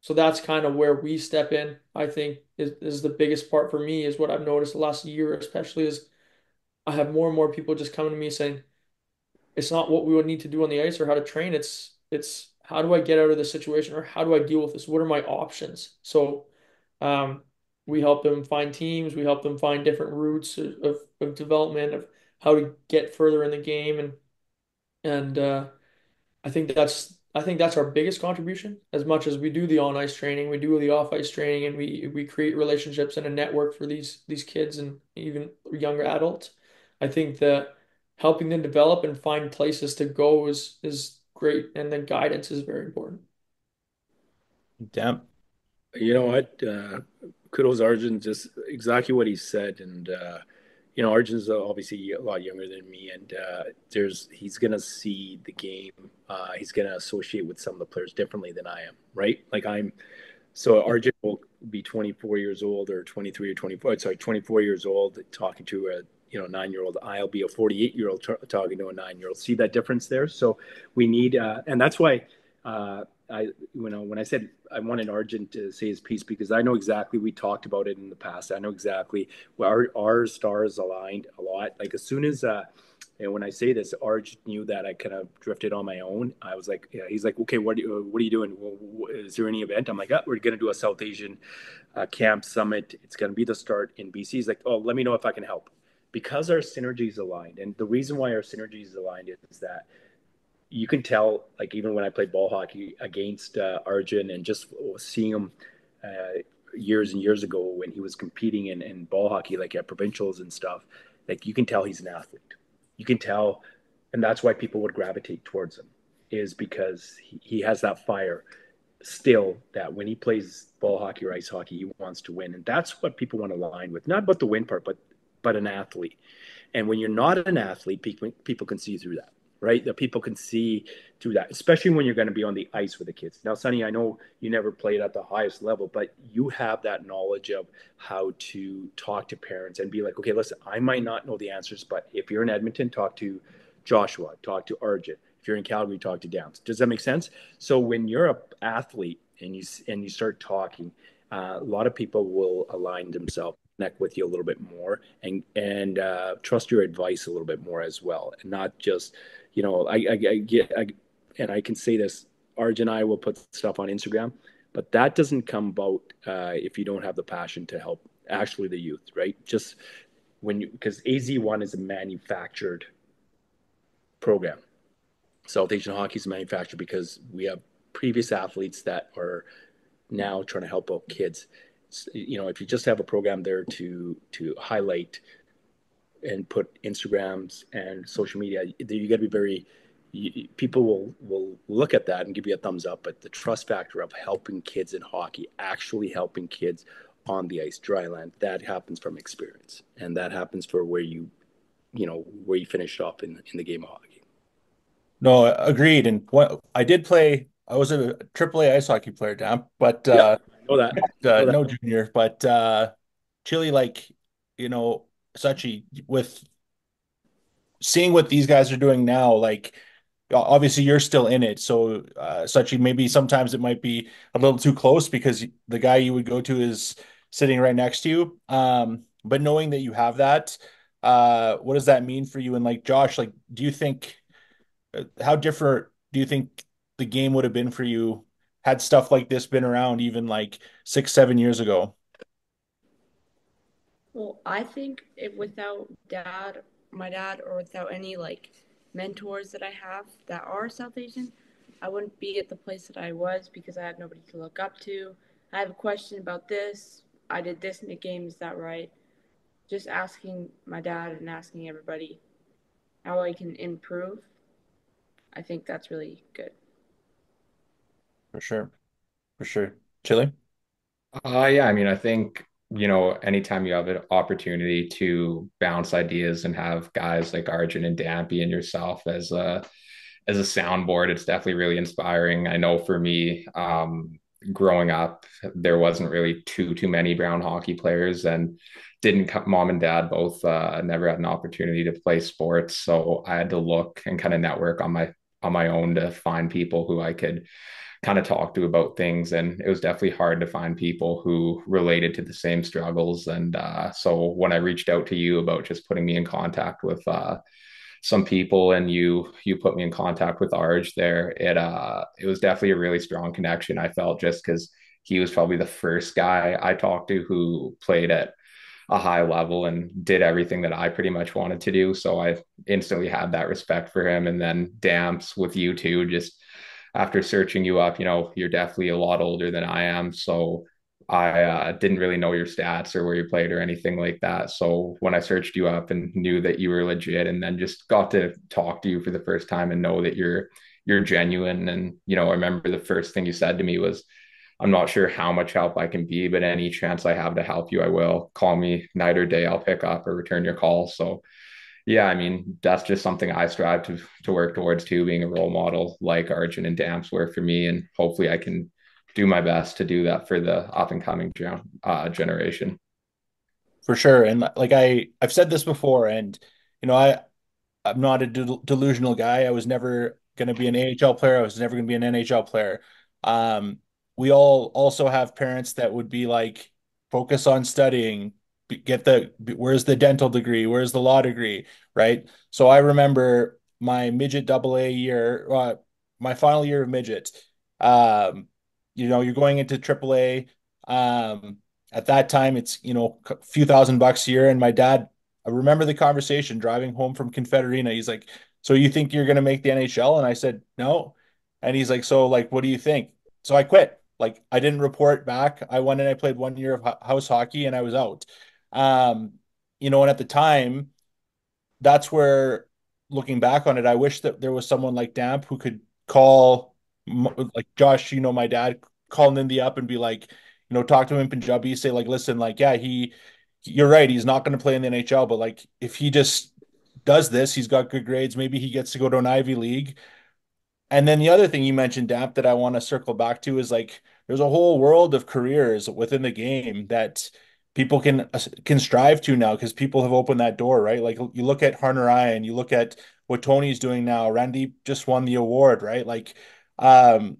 So that's kind of where we step in. I think is the biggest part for me, is what I've noticed the last year, especially, is I have more and more people just coming to me saying, it's not what we would need to do on the ice or how to train. It's how do I get out of this situation, or how do I deal with this? What are my options? So um, we help them find teams. We help them find different routes of development, of how to get further in the game, and I think that's our biggest contribution. As much as we do the on ice training, we do the off ice training, and we create relationships and a network for these kids and even younger adults. I think that helping them develop and find places to go is great, and then guidance is very important. Damp. You know what? Kudos Arjun, just exactly what he said. And Arjun's obviously a lot younger than me, and he's gonna see the game. He's gonna associate with some of the players differently than I am, right? Like so Arjun will be 24 years old, or 23 or 24. Sorry, 24 year old, talking to a 9 year old. I'll be a 48 year old talking to a 9 year old. See that difference there? So we need, and that's why. When I said I wanted Arjun to say his piece, because I know exactly, we talked about it in the past. I know exactly where our stars aligned a lot. Like as soon as and when I say this, Arj knew that I kind of drifted on my own. I was like, yeah, he's like, okay, what are you doing? Is there any event? I'm like, we're going to do a South Asian camp summit. It's going to be the start in BC. He's like, oh, let me know if I can help, because our synergies aligned. And the reason why our synergies aligned is that you can tell, like even when I played ball hockey against Arjun, and just seeing him years and years ago when he was competing in ball hockey, like at provincials and stuff, like you can tell he's an athlete. You can tell, and that's why people would gravitate towards him, is because he has that fire still, that when he plays ball hockey or ice hockey, he wants to win, and that's what people want to align with. Not about the win part, but an athlete. And when you're not an athlete, people can see through that, right? That people can see through that, especially when you're going to be on the ice with the kids. Now, Sonny, I know you never played at the highest level, but you have that knowledge of how to talk to parents and be like, okay, listen, I might not know the answers, but if you're in Edmonton, talk to Joshua, talk to Arjun. If you're in Calgary, talk to Downs. Does that make sense? So when you're an athlete and you start talking, a lot of people will align themselves, connect with you a little bit more, and trust your advice a little bit more as well, and not just, I get, and I can say this, Arj and I will put stuff on Instagram, but that doesn't come about if you don't have the passion to help actually the youth, right? Just because AZ1 is a manufactured program. South Asian hockey is manufactured because we have previous athletes that are now trying to help out kids. If you just have a program there to highlight and put Instagrams and social media, you got to be very. People will look at that and give you a thumbs up, but the trust factor of helping kids in hockey, actually helping kids on the ice, dry land, that happens from experience, and that happens for where you finished off in the game of hockey. No, agreed. And what I did play, I was a AAA ice hockey player, Damp, but Yeah, I know that. I know that. no junior. But Chile, like, such a with seeing what these guys are doing now, like obviously you're still in it. So such maybe sometimes it might be a little too close because the guy you would go to is sitting right next to you. But knowing that you have that, what does that mean for you? And like Josh, like, do you think how different do you think the game would have been for you had stuff like this been around even like 6, 7 years ago? Well, I think if without my dad, or without any like mentors that I have that are South Asian, I wouldn't be at the place that I was because I had nobody to look up to. I have a question about this. I did this in the game. Is that right? Just asking my dad and asking everybody how I can improve. I think that's really good. For sure. For sure. Chile? Yeah, I mean, I think, anytime you have an opportunity to bounce ideas and have guys like Arjun and Dampy and yourself as a soundboard, it's definitely really inspiring. I know for me, growing up, there wasn't really too many brown hockey players, and didn't mom and dad both never had an opportunity to play sports, so I had to look and kind of network on my own to find people who I could kind of talk to about things. And it was definitely hard to find people who related to the same struggles. And so when I reached out to you about just putting me in contact with some people, and you put me in contact with Arj there, it was definitely a really strong connection. I felt, just because he was probably the first guy I talked to who played at a high level and did everything that I pretty much wanted to do. So I instantly had that respect for him. And then Damps with you too, just after searching you up, you're definitely a lot older than I am. So I didn't really know your stats or where you played or anything like that. So when I searched you up and knew that you were legit, and then just got to talk to you for the first time and know that you're genuine. And I remember the first thing you said to me was, I'm not sure how much help I can be, but any chance I have to help you, I will. Call me night or day, I'll pick up or return your call. So yeah, I mean, that's just something I strive to work towards too, being a role model like Arjun and Damps were for me. And hopefully I can do my best to do that for the up and coming generation. For sure. And like I've said this before, and I'm not a delusional guy. I was never going to be an AHL player. I was never going to be an NHL player. Um, we all also have parents that would be like, focus on studying, where's the dental degree? Where's the law degree? Right. So I remember my midget double A year, my final year of midget. Um, you're going into triple A. Um, at that time, it's, a few $1,000 a year. And my dad, I remember the conversation driving home from Confederina. He's like, "So you think you're going to make the NHL?" And I said, "No." And he's like, "So like, what do you think?" So I quit. Like, I didn't report back. I went and I played 1 year of house hockey and I was out. Um, and at the time, that's where, looking back on it, I wish that there was someone like Damp who could call, like Josh, my dad, call Nindy up and be like, talk to him in Punjabi, say like, listen, like, yeah, you're right, he's not going to play in the NHL, but like, if he just does this, he's got good grades, maybe he gets to go to an Ivy League. And then the other thing you mentioned, Damp, that I want to circle back to is like there's a whole world of careers within the game that people can strive to now because people have opened that door, right? Like you look at Hunter Ryan, you look at what Tony's doing now. Randy just won the award, right? Like um,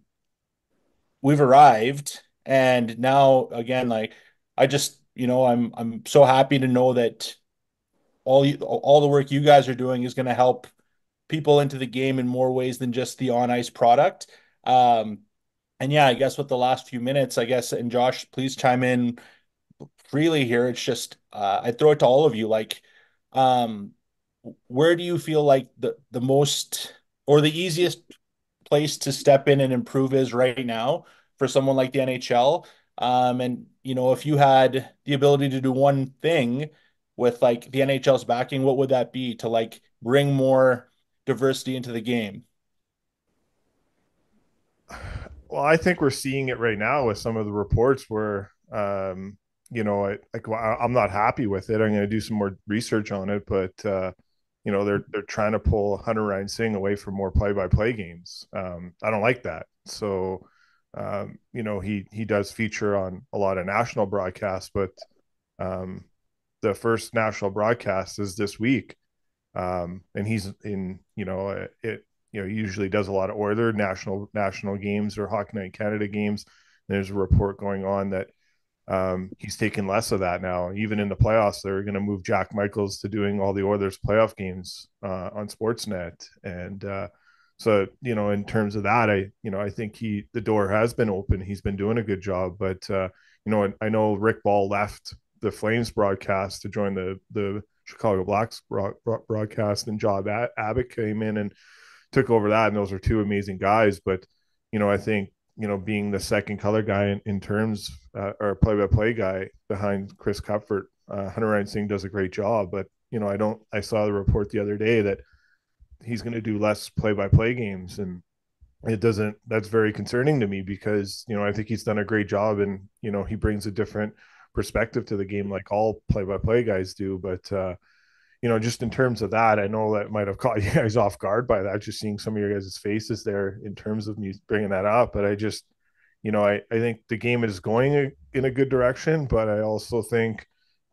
we've arrived, and now again, like I just, I'm so happy to know that all the work you guys are doing is going to help people into the game in more ways than just the on ice product. Um, and yeah, I guess with the last few minutes, I guess, and Josh, please chime in freely here. It's just I throw it to all of you. Like, um, where do you feel like the most or the easiest place to step in and improve is right now for someone like the NHL. And if you had the ability to do one thing with like the NHL's backing, what would that be to like bring more diversity into the game? Well, I think we're seeing it right now with some of the reports where, I'm not happy with it. I'm going to do some more research on it, but they're trying to pull Hunter Ryan Singh away from more play-by-play games. I don't like that. So, he does feature on a lot of national broadcasts, but um, the first national broadcast is this week, and he's in it usually does a lot of Oiler national games or Hockey Night Canada games. There's a report going on that he's taking less of that now. Even in the playoffs, they're going to move Jack Michaels to doing all the Oilers playoff games on Sportsnet, and so in terms of that, I think the door has been open. He's been doing a good job, but I know Rick Ball left the Flames broadcast to join the Chicago Blacks broadcast, and Job Abbott came in and took over that, and those are two amazing guys. But I think being the second color guy in terms or play-by-play guy behind Chris Cuthbert, Hunter Ryan Singh does a great job. But I saw the report the other day that he's going to do less play-by-play games, and it doesn't. That's very concerning to me because I think he's done a great job, and he brings a different perspective to the game like all play-by-play guys do. But just in terms of that, I know that might have caught you guys off guard by that, just seeing some of your guys' faces there in terms of me bringing that up. But I just, I think the game is going in a good direction, but I also think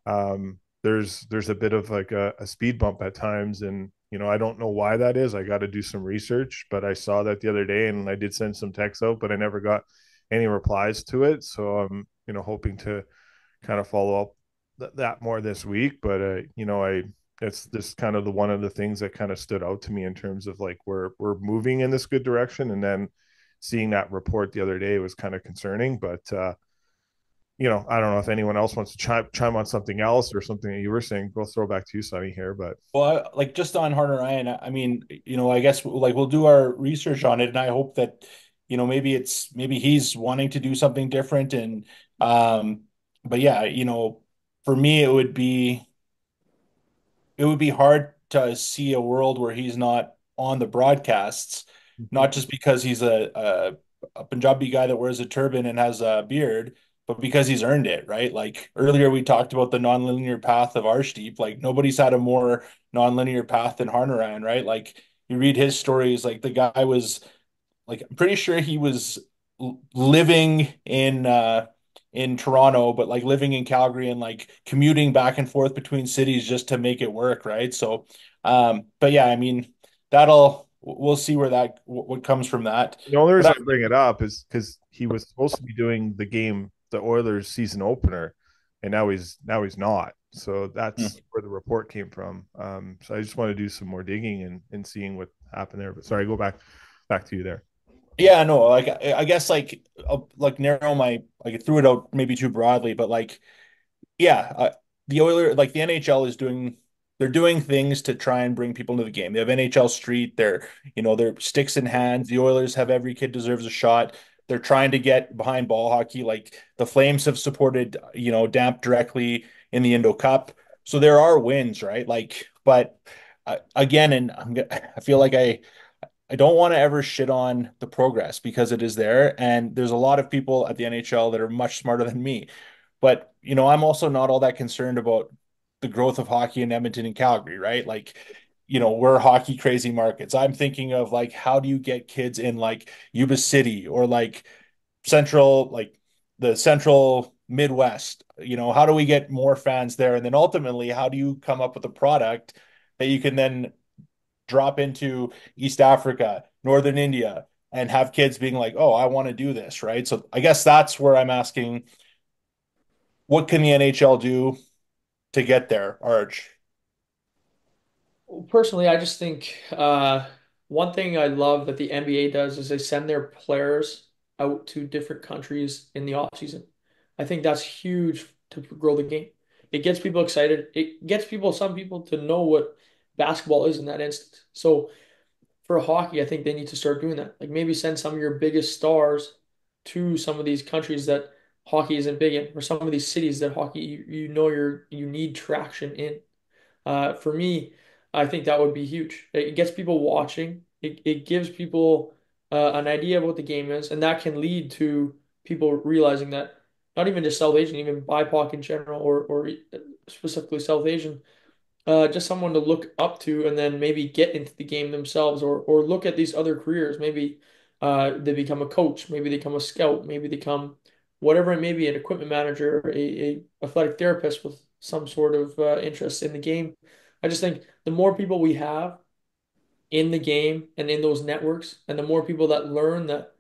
there's a bit of like a speed bump at times. And, I don't know why that is. I got to do some research, but I saw that the other day and I did send some texts out, but I never got any replies to it. So I'm, hoping to kind of follow up that more this week. But, it's this kind of the one of the things that kind of stood out to me in terms of like we're moving in this good direction, and then seeing that report the other day was kind of concerning. But I don't know if anyone else wants to chime on something else or something that you were saying. We'll throw back to you, Sonny, here. But Well, like just on Hunter Ryan, I mean, I guess like we'll do our research on it, and I hope that, maybe he's wanting to do something different. And but yeah, for me, it would be hard to see a world where he's not on the broadcasts, not just because he's a Punjabi guy that wears a turban and has a beard, but because he's earned it, right? Like earlier, we talked about the nonlinear path of Arshdeep. Like nobody's had a more nonlinear path than Harnaran, right? Like you read his stories, like the guy was like I'm pretty sure he was living in Toronto, but like living in Calgary and like commuting back and forth between cities just to make it work, right? So, but yeah, I mean, we'll see where what comes from that. the only But reason I bring it up is because he was supposed to be doing the Oilers season opener, and now he's not. So that's where the report came from. So I just want to do some more digging and seeing what happened there. But sorry, go back to you there. yeah, no, like I guess like like narrow my like I threw it out maybe too broadly, but like yeah, the Oiler, like the NHL they're doing things to try and bring people into the game. They have NHL Street, they're sticks in hands. The Oilers have every kid deserves a shot. They're trying to get behind ball hockey. Like the Flames have supported, Damp directly in the Indo Cup. So there are wins, right? Like, but again, and I feel like I don't want to ever shit on the progress because it is there. And there's a lot of people at the NHL that are much smarter than me. But, I'm also not all that concerned about the growth of hockey in Edmonton and Calgary, right? Like, we're hockey crazy markets. I'm thinking of like, how do you get kids in like Yuba City or like like the central Midwest? How do we get more fans there? And then ultimately, how do you come up with a product that you can then drop into East Africa, Northern India, and have kids being like, oh, I want to do this, right? So I guess that's where I'm asking, what can the NHL do to get there, Arch? Personally, I just think one thing I love that the NBA does is they send their players out to different countries in the off season. I think that's huge to grow the game. It gets people excited. It gets some people to know what basketball is in that instant. So for hockey, I think they need to start doing that. Like maybe send some of your biggest stars to some of these countries that hockey isn't big in, or some of these cities that hockey you need traction in. For me, I think that would be huge. It gets people watching. It gives people an idea of what the game is, and that can lead to people realizing that not even just South Asian, even BIPOC in general, or specifically South Asian, just someone to look up to, and then maybe get into the game themselves, or look at these other careers. Maybe they become a coach, maybe they become a scout, maybe they become whatever it may be, an equipment manager, a athletic therapist with some sort of interest in the game. I just think the more people we have in the game and in those networks, and the more people that learn that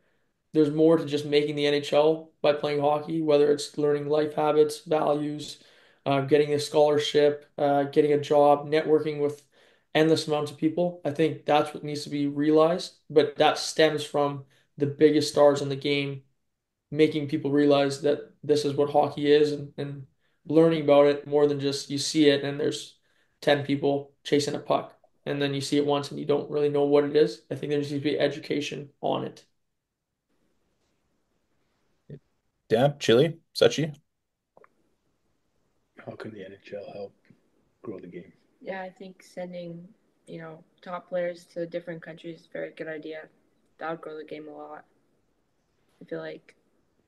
there's more to just making the NHL by playing hockey, whether it's learning life habits, values, getting a scholarship, getting a job, networking with endless amounts of people. I think that's what needs to be realized. But that stems from the biggest stars in the game making people realize that this is what hockey is, and learning about it more than just you see it and there's 10 people chasing a puck. And then you see it once and you don't really know what it is. I think there needs to be education on it. Damp, Chili, Sachi. How can the NHL help grow the game? Yeah, I think sending, top players to different countries is a very good idea. That would grow the game a lot. I feel like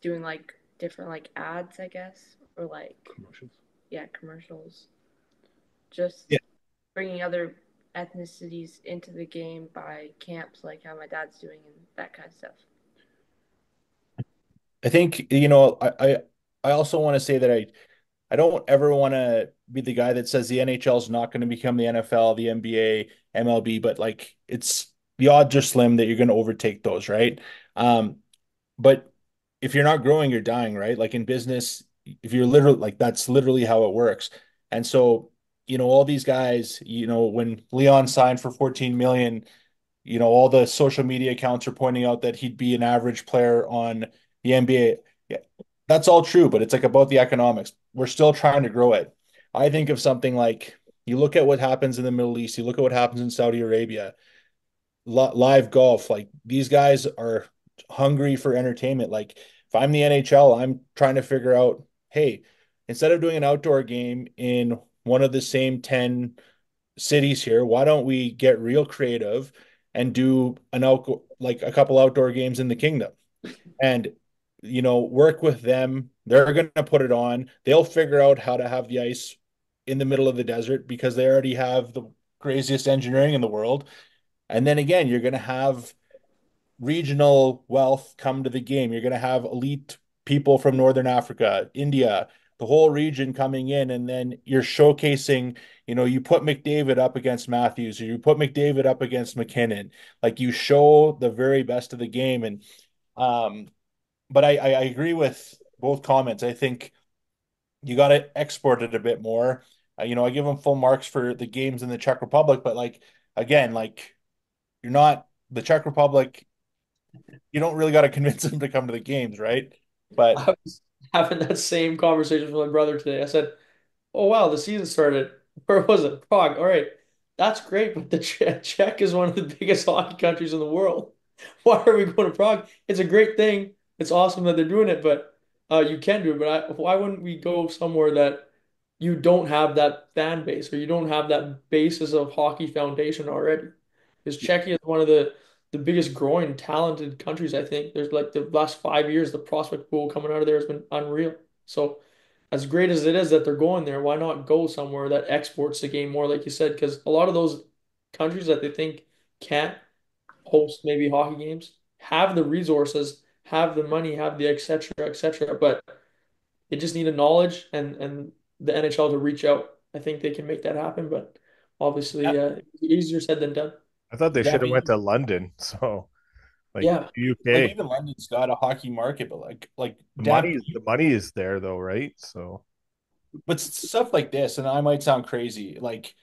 doing like different like ads, I guess, or like Commercials. yeah, commercials. Just Yeah. bringing other ethnicities into the game by camps, like how my dad's doing and that kind of stuff. I think, I also want to say that I don't ever want to be the guy that says the NHL is not going to become the NFL, the NBA, MLB, but like it's the odds are slim that you're going to overtake those, right? Um, but if you're not growing, you're dying, right? Like in business, if you're literally like that's literally how it works. And so, all these guys, when Leon signed for 14 million, all the social media accounts are pointing out that he'd be an average player on the NBA. Yeah, that's all true, but it's like about the economics. We're still trying to grow it. I think of something like you look at what happens in the Middle East, you look at what happens in Saudi Arabia, live golf. Like these guys are hungry for entertainment. Like if I'm the NHL, I'm trying to figure out, hey, instead of doing an outdoor game in one of the same 10 cities here, why don't we get real creative and do like a couple outdoor games in the kingdom and work with them. They're going to put it on. They'll figure out how to have the ice in the middle of the desert because they already have the craziest engineering in the world. And then again, you're going to have regional wealth come to the game. You're going to have elite people from Northern Africa, India, the whole region coming in, and then you're showcasing, you put McDavid up against Matthews, or you put McDavid up against McKinnon. Like you show the very best of the game. And um, but I agree with both comments. I think you got to export it a bit more. I give them full marks for the games in the Czech Republic, but like again, like you're not the Czech Republic, you don't really got to convince them to come to the games, right? But I was having that same conversation with my brother today. I said, "Oh wow, the season started. Where was it? Prague. All right, that's great, but the Czech is one of the biggest hockey countries in the world. Why are we going to Prague? It's a great thing. It's awesome that they're doing it, but you can do it. But why wouldn't we go somewhere that you don't have that fan base, or you don't have that basis of hockey foundation already? Because Czechia is one of the biggest growing talented countries, I think. There's like the last 5 years, the prospect pool coming out of there has been unreal. So as great as it is that they're going there, why not go somewhere that exports the game more, like you said? Because a lot of those countries that they think can't host maybe hockey games have the resources, have the money, have the et cetera, but they just need the knowledge and the NHL to reach out. I think they can make that happen, but obviously easier said than done. I thought they should have Dampy, went to London. So like Yeah. like UK, even London's got a hockey market, but like the money is there though, right? So but stuff like this, and I might sound crazy, like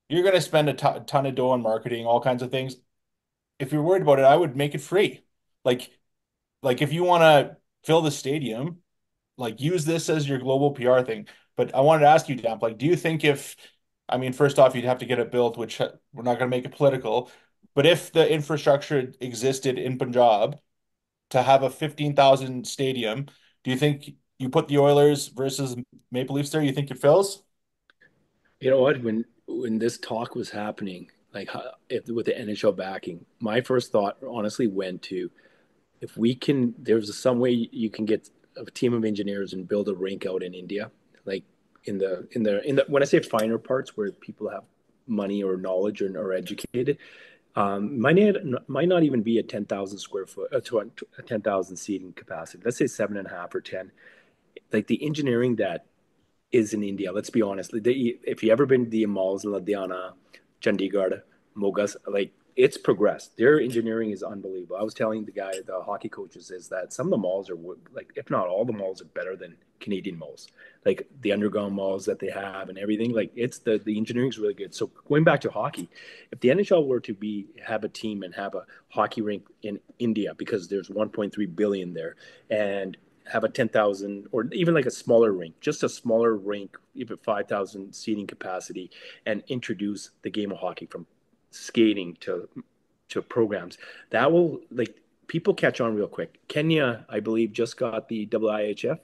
you're going to spend a ton of dough on marketing, all kinds of things. If you're worried about it, I would make it free. Like, like if you want to fill the stadium, like use this as your global PR thing. But I wanted to ask you, Damp, like, do you think if, I mean, first off, you'd have to get it built, which we're not going to make it political, But if the infrastructure existed in Punjab to have a 15,000 stadium, do you think you put the Oilers versus Maple Leafs there? You think it fills? You know what? When this talk was happening, like if, with the NHL backing, my first thought honestly went to if we can. There's some way you can get a team of engineers and build a rink out in India, like in the when I say finer parts where people have money or knowledge or are educated, might not even be a 10,000 square foot to a 10,000 seating capacity. Let's say 7.5 or 10. Like the engineering that is in India. Let's be honest. If you ever been to the malls in Ludhiana, Chandigarh, Mogas, like it's progressed. Their engineering is unbelievable. I was telling the hockey coaches, is that some of the malls are like, if not all the malls are better than Canadian malls. Like the underground malls that they have and everything. Like it's the engineering is really good. So going back to hockey, if the NHL were to have a team and have a hockey rink in India because there's 1.3 billion there, and have a 10,000 or even like a smaller rink, just a smaller rink, even 5,000 seating capacity, and introduce the game of hockey from skating to programs. That will like people catch on real quick. Kenya, I believe, just got the IIHF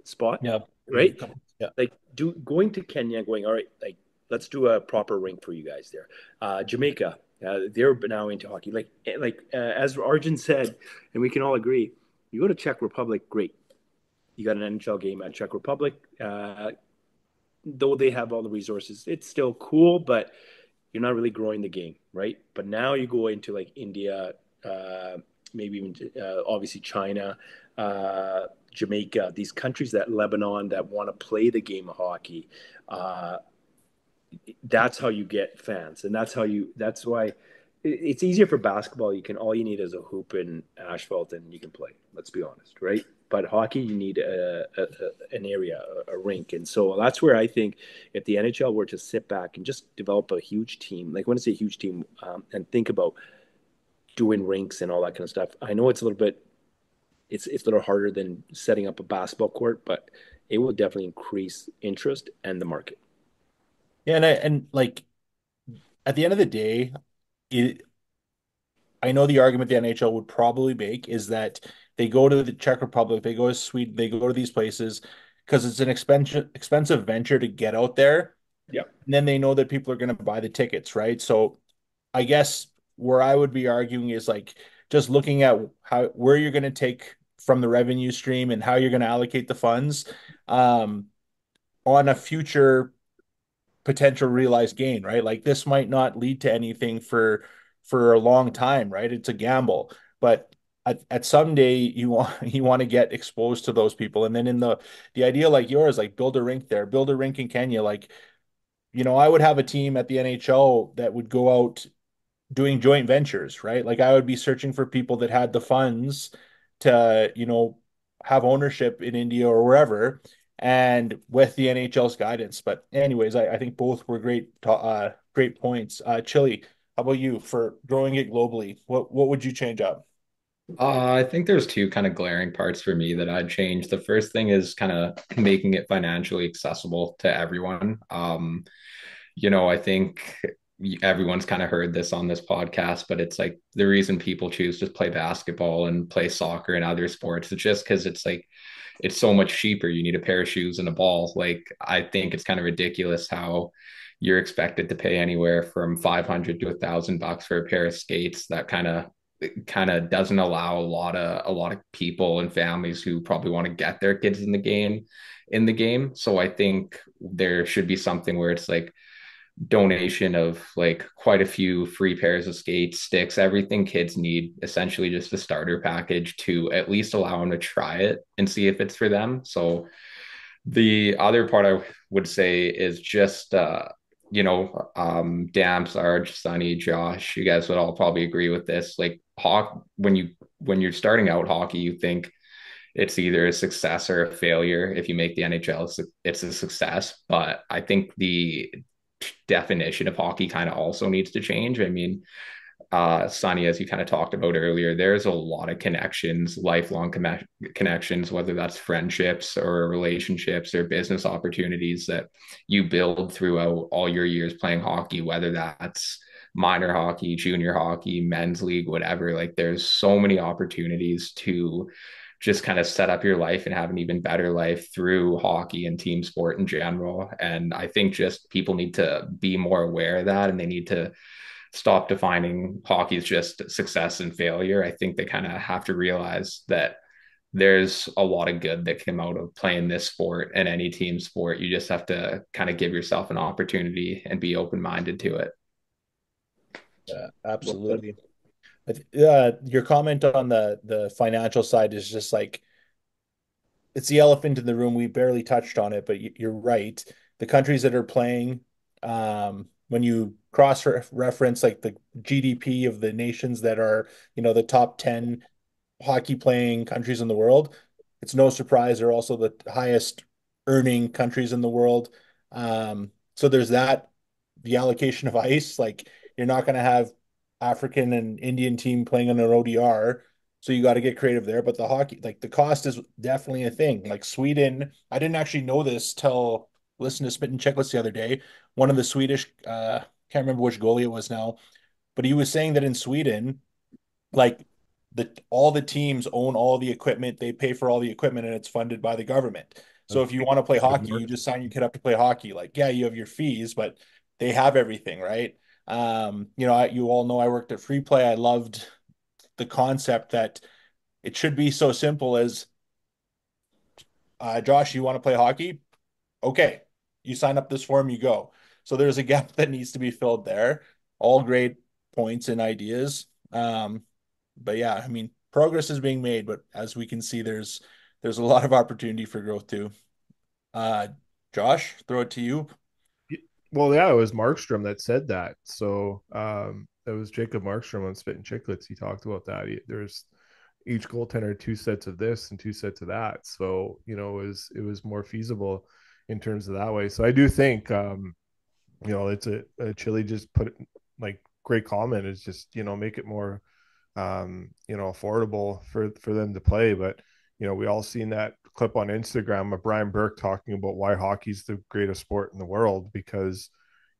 spot, Yeah. right? Yeah. Like going to Kenya, going, all right, like let's do a proper rink for you guys there. Jamaica, they're now into hockey. As Arjun said, and we can all agree, you go to Czech Republic, great. You got an NHL game at Czech Republic. Though they have all the resources, it's still cool, but you're not really growing the game, right? But now you go into like India, maybe even obviously China, Jamaica, these countries that Lebanon that want to play the game of hockey. That's how you get fans, and that's why it's easier for basketball. All you need is a hoop and asphalt and you can play. Let's be honest, right? But hockey, you need an area, a rink. And so that's where I think if the NHL were to sit back and just develop a huge team, like when I say huge team, and think about doing rinks and all that kind of stuff. I know it's a little harder than setting up a basketball court, but it will definitely increase interest and the market. Yeah, and like at the end of the day, it, I know the argument the NHL would probably make is that they go to the Czech Republic, they go to Sweden, they go to these places because it's an expensive venture to get out there. Yeah. And then they know that people are going to buy the tickets, right? So I guess where I would be arguing is like just looking at how where you're going to take from the revenue stream and how you're going to allocate the funds um, on a future potential realized gain, right? Like this might not lead to anything for a long time, right? It's a gamble, but at some day you want to get exposed to those people, and then in the idea like yours, like build a rink there, build a rink in Kenya, like I would have a team at the NHL that would go out doing joint ventures, right? Like I would be searching for people that had the funds to, have ownership in India or wherever, and with the NHL's guidance. But anyways, I think both were great points. Chili, how about you for growing it globally? What would you change up? I think there's two kind of glaring parts for me that I'd change. The first thing is kind of making it financially accessible to everyone. I think everyone's kind of heard this on this podcast, but it's like the reason people choose to play basketball and play soccer and other sports, it's just because it's like it's so much cheaper. You need a pair of shoes and a ball. Like I think it's kind of ridiculous how you're expected to pay anywhere from 500 to $1,000 for a pair of skates. That kind of doesn't allow a lot of people and families who probably want to get their kids in the game. So I think there should be something where it's like donation of like quite a few free pairs of skates, sticks, everything kids need, essentially just a starter package to at least allow them to try it and see if it's for them. So the other part I would say is just Dam, Sarge, Sonny, Josh, you guys would all probably agree with this. Like when you're starting out hockey, you think it's either a success or a failure. If you make the NHL, it's a success. But I think the definition of hockey kind of also needs to change. I mean, Sonny, as you kind of talked about earlier, there's a lot of connections, lifelong connections, whether that's friendships or relationships or business opportunities that you build throughout all your years playing hockey, whether that's minor hockey, junior hockey, men's league, whatever. Like there's so many opportunities to just kind of set up your life and have an even better life through hockey and team sport in general. And I think just people need to be more aware of that, and they need to stop defining hockey as just success and failure. I think they kind of have to realize that there's a lot of good that came out of playing this sport and any team sport. You just have to kind of give yourself an opportunity and be open-minded to it. Yeah, Well said. absolutely. Your comment on the financial side is just like it's the elephant in the room. We barely touched on it, but you're right. The countries that are playing, when you cross reference like the GDP of the nations that are, the top 10 hockey playing countries in the world, it's no surprise they're also the highest earning countries in the world. So there's that, the allocation of ice, like you're not going to have African and Indian team playing on an ODR. So you got to get creative there. But the hockey, like the cost is definitely a thing. Like Sweden, I didn't actually know this till listen to Spit and Chicklets the other day. One of the Swedish, can't remember which goalie it was now, but he was saying that in Sweden, like all the teams own all the equipment, they pay for all the equipment, and it's funded by the government. So if you want to play hockey, you just sign your kid up to play hockey. Like, yeah, you have your fees, but they have everything, right? You all know I worked at Free Play. I loved the concept that it should be so simple as, Josh, you want to play hockey? Okay, you sign up this form, you go. So there's a gap that needs to be filled there. All great points and ideas. But yeah, I mean, progress is being made, but as we can see, there's a lot of opportunity for growth too. Uh, Josh, throw it to you. Well, yeah, it was Markstrom that said that. So it was Jacob Markstrom on Spit and Chicklets. He talked about that. There's each goaltender two sets of this and two sets of that. So it was more feasible in terms of that way. So I do think it's a Chile just put it like great comment is just make it more affordable for them to play. But we all seen that clip on Instagram of Brian Burke talking about why hockey's the greatest sport in the world because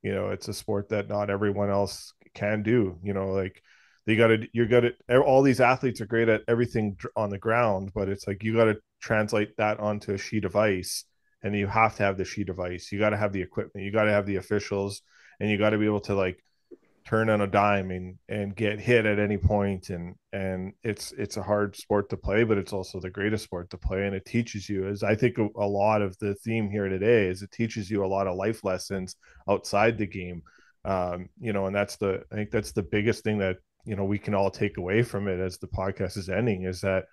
it's a sport that not everyone else can do. Like you got to all these athletes are great at everything on the ground, but it's like you got to translate that onto a sheet of ice, and you have to have the sheet of ice. You got to have the equipment. You got to have the officials, and you got to be able to like turn on a dime and get hit at any point and it's a hard sport to play, but it's also the greatest sport to play, and it teaches you, as I think a lot of the theme here today is, it teaches you a lot of life lessons outside the game. And I think that's the biggest thing that we can all take away from it as the podcast is ending, is that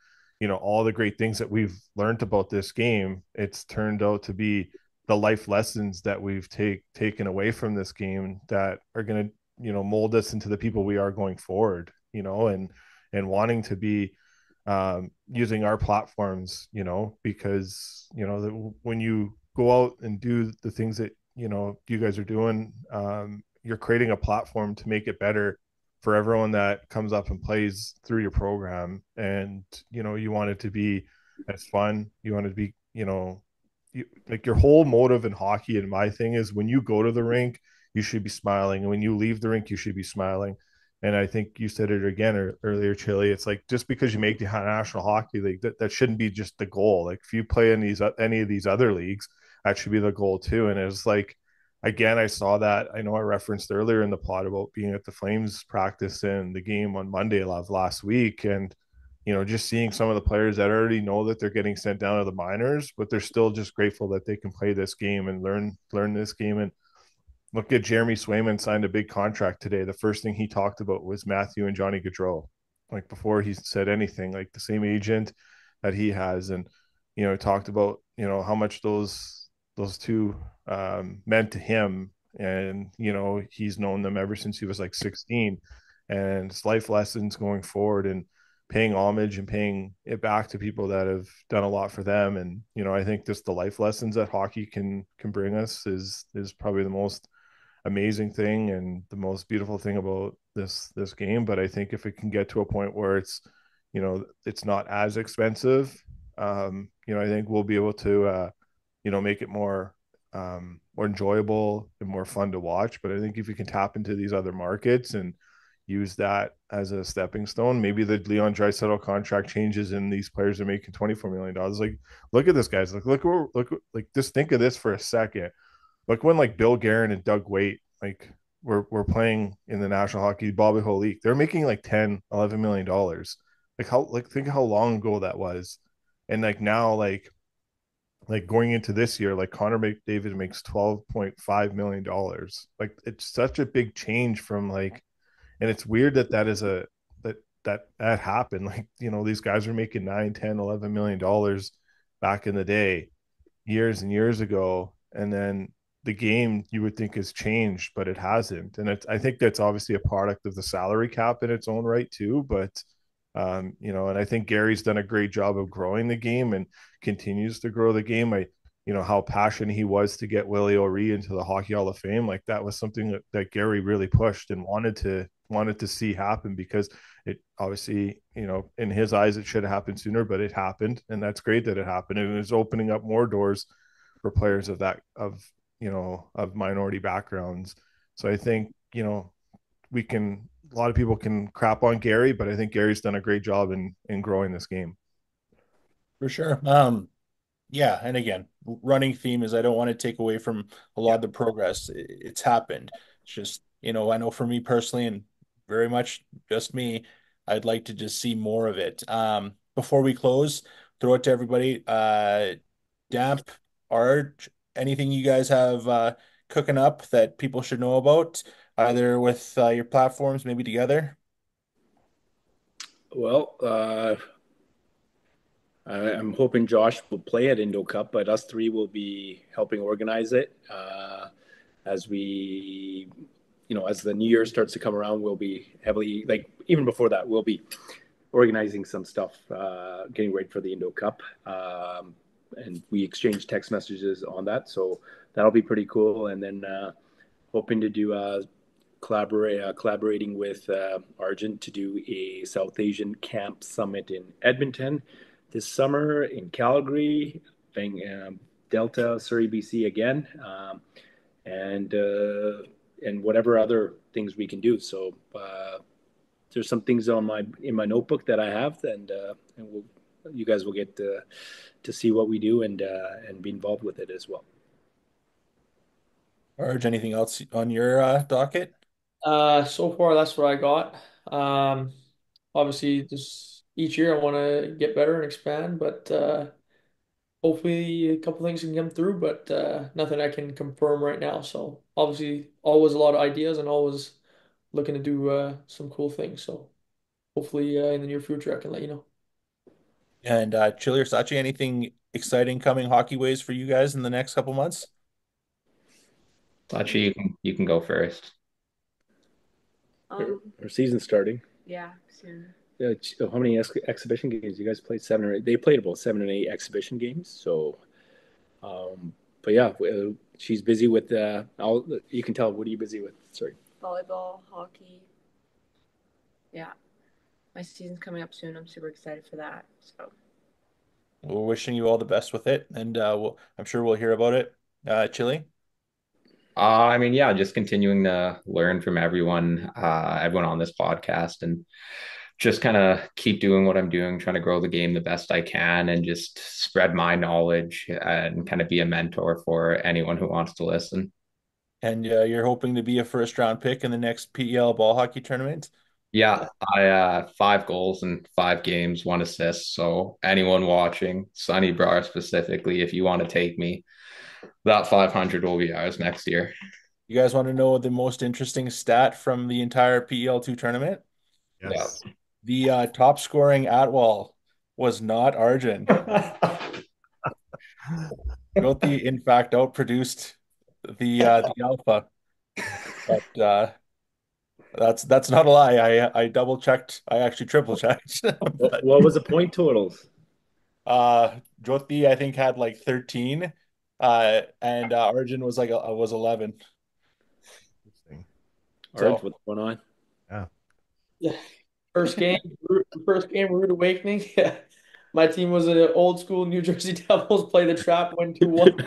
all the great things that we've learned about this game, it's turned out to be the life lessons that we've taken away from this game that are going to mold us into the people we are going forward, and wanting to be using our platforms, because when you go out and do the things that you guys are doing, you're creating a platform to make it better for everyone that comes up and plays through your program. And you want it to be as fun, you want it to be like your whole motive in hockey, and my thing is, when you go to the rink, you should be smiling, and when you leave the rink, you should be smiling. And I think you said it again earlier, Chili. It's like, just because you make the National Hockey League, that shouldn't be just the goal. Like if you play in any of these other leagues, that should be the goal too. And it was like, again, I saw that. I know I referenced earlier in the pod about being at the Flames practice and the game on Monday of last week, and just seeing some of the players that already know that they're getting sent down to the minors, but they're still just grateful that they can play this game and learn this game. And look at Jeremy Swayman signed a big contract today. The first thing he talked about was Matthew and Johnny Gaudreau, like before he said anything, like the same agent that he has. And talked about how much those two meant to him, and he's known them ever since he was like 16, and it's life lessons going forward, and paying homage and paying it back to people that have done a lot for them. And I think just the life lessons that hockey can bring us is probably the most amazing thing and the most beautiful thing about this game. But I think if it can get to a point where it's not as expensive, I think we'll be able to make it more more enjoyable and more fun to watch. But I think if you can tap into these other markets and use that as a stepping stone, maybe the Leon Draisaitl contract changes and these players are making $24 million. Like, look at this, guys. Like, just think of this for a second. Look when like Bill Guerin and Doug Waite like were playing in the National Hockey Bobby Hole League. They're making like 10, $11 million. Like think how long ago that was. And like now, like going into this year, like Connor McDavid makes $12.5 million. Like it's such a big change from like, and it's weird that that is a that happened. Like, these guys were making 9, 10, $11 million back in the day, years and years ago. And then the game you would think has changed, but it hasn't. And I think that's obviously a product of the salary cap in its own right too. But and I think Gary's done a great job of growing the game and continues to grow the game. How passionate he was to get Willie O'Ree into the Hockey Hall of Fame. Like that was something that Gary really pushed and wanted to see happen, because it obviously, in his eyes, it should have happened sooner, but it happened. And that's great that it happened. And it's opening up more doors for players of minority backgrounds. So I think, a lot of people can crap on Gary, but I think Gary's done a great job in growing this game. For sure. Yeah, and again, running theme is I don't want to take away from a lot Yeah. of the progress. It's happened. It's just, I know for me personally, and very much just me, I'd like to just see more of it. Before we close, throw it to everybody. Damp, Arch, anything you guys have cooking up that people should know about, either with your platforms, maybe together? Well, I'm hoping Josh will play at Indo Cup, but us three will be helping organize it. As we, as the new year starts to come around, we'll be heavily, like even before that, we'll be organizing some stuff, getting ready for the Indo Cup. And we exchange text messages on that. So that'll be pretty cool. And then hoping to do collaborating with Argent to do a South Asian camp summit in Edmonton this summer, in Calgary, Delta, Surrey, BC again, and whatever other things we can do. So there's some things in my notebook that I have, and you guys will get to see what we do and be involved with it as well. Arch, anything else on your docket? So far that's what I got. Obviously, just each year I want to get better and expand, but hopefully a couple things can come through, but nothing I can confirm right now. So obviously, always a lot of ideas and always looking to do some cool things. So hopefully in the near future I can let you know. And Chili or Sachi, anything exciting coming hockey ways for you guys in the next couple months? Actually, you can go first. Our season's starting. Yeah, soon. How many exhibition games? You guys played 7 or 8? They played about 7 and 8 exhibition games. So, but yeah, she's busy with. You can tell. What are you busy with? Sorry. Volleyball, hockey. Yeah, my season's coming up soon. I'm super excited for that. So We're wishing you all the best with it, and I'm sure we'll hear about it. Chili? I mean, yeah, just continuing to learn from everyone on this podcast, and just kind of keep doing what I'm doing, trying to grow the game the best I can, and just spread my knowledge and kind of be a mentor for anyone who wants to listen. And you're hoping to be a first round pick in the next PEL ball hockey tournament? Yeah, I 5 goals in 5 games, 1 assist. So anyone watching, Sonny Brar specifically, if you want to take me, that 500 will be ours next year. You guys want to know the most interesting stat from the entire PEL2 tournament? Yeah. Yes. The top scoring Atwall was not Arjun. Gothi, in fact, outproduced the Alpha. But that's not a lie. I double checked. I actually triple checked. But What was the point totals? Jyoti, I think, had like 13. And Arjun was was 11. Interesting. Orange, So what's going on? Yeah. Yeah. First game, Rude Awakening. Yeah. My team was an old school New Jersey Devils, play the trap, win 2-1.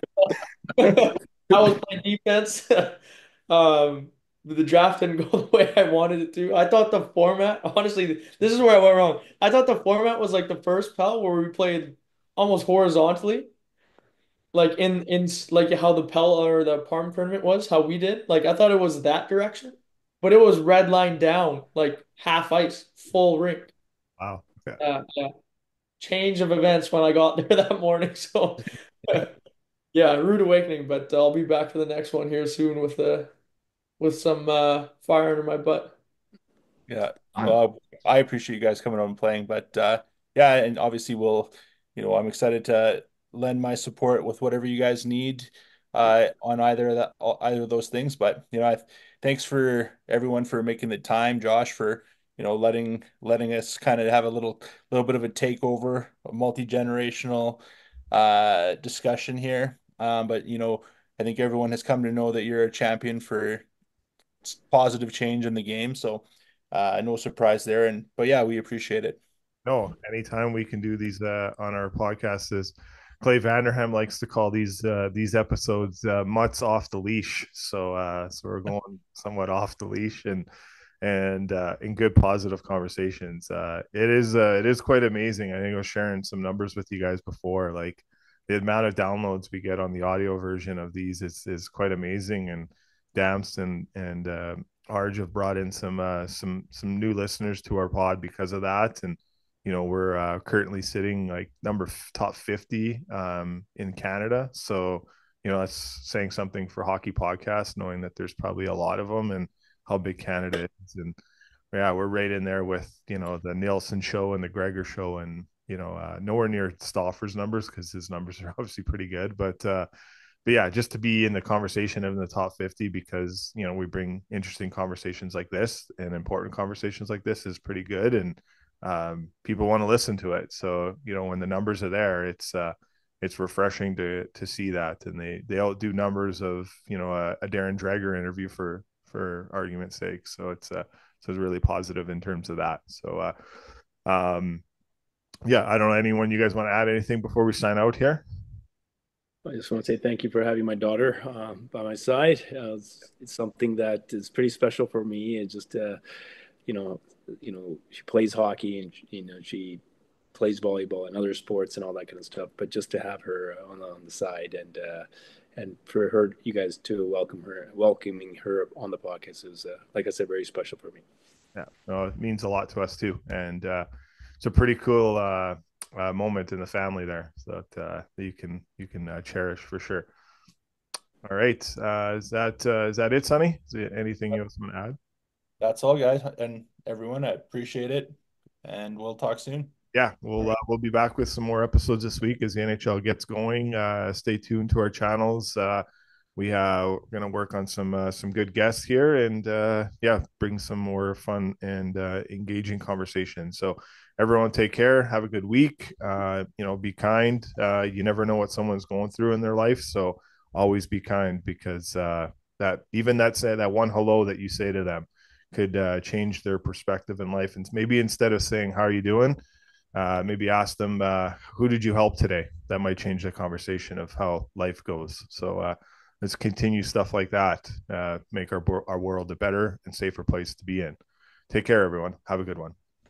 I was playing defense. The draft didn't go the way I wanted it to. I thought the format, honestly, this is where I went wrong. I thought the format was like the first Pell where we played almost horizontally, like in like how the Pell or the Parm tournament was, how we did. Like I thought it was that direction, but it was red line down, like half ice, full rink. Wow. Yeah. Yeah. Change of events when I got there that morning. So yeah, rude awakening, but I'll be back for the next one here soon with some fire under my butt. Yeah. I appreciate you guys coming on and playing, but yeah, and obviously I'm excited to lend my support with whatever you guys need on either of those things. But thanks for everyone for making the time, Josh, for letting us kind of have a little bit of a takeover, a multi-generational discussion here. But I think everyone has come to know that you're a champion for positive change in the game. So no surprise there. But yeah, we appreciate it. No, anytime we can do these on our podcast, is Clay Vanderham likes to call these episodes mutts off the leash. So we're going somewhat off the leash and in good positive conversations. It is quite amazing. I think I was sharing some numbers with you guys before, like the amount of downloads we get on the audio version of these is quite amazing. And Damps and Arj have brought in some new listeners to our pod because of that. And we're currently sitting like top 50 in Canada. So that's saying something for hockey podcasts, knowing that there's probably a lot of them and how big Canada is. And yeah, we're right in there with the Nielsen show and the Gregor show, and nowhere near Stauffer's numbers because his numbers are obviously pretty good. But yeah, just to be in the conversation of the top 50 because we bring interesting conversations like this and important conversations like this is pretty good. And people want to listen to it. So when the numbers are there, it's refreshing to see that. And they outdo numbers of a Darren Dreger interview for argument's sake. So it's really positive in terms of that. So yeah, I don't know, anyone, you guys want to add anything before we sign out here? I just want to say thank you for having my daughter by my side. It's something that is pretty special for me. And just you know, she plays hockey and she plays volleyball and other sports and all that kind of stuff. But just to have her on the side and for her, you guys to welcoming her on the podcast is, like I said, very special for me. Yeah, no, it means a lot to us too, and it's a pretty cool moment in the family there, so that you can cherish for sure. All right, is that it, Sonny? Is there anything else you want to add? That's all, guys, and everyone. I appreciate it, and we'll talk soon. Yeah, we'll be back with some more episodes this week as the NHL gets going. Stay tuned to our channels. We're gonna work on some good guests here, and yeah, bring some more fun and engaging conversation. So everyone, take care. Have a good week. Be kind. You never know what someone's going through in their life, so always be kind because that one hello that you say to them could change their perspective in life. And maybe instead of saying "How are you doing," maybe ask them, who did you help today? That might change the conversation of how life goes. So let's continue stuff like that. Make our world a better and safer place to be in. Take care, everyone. Have a good one.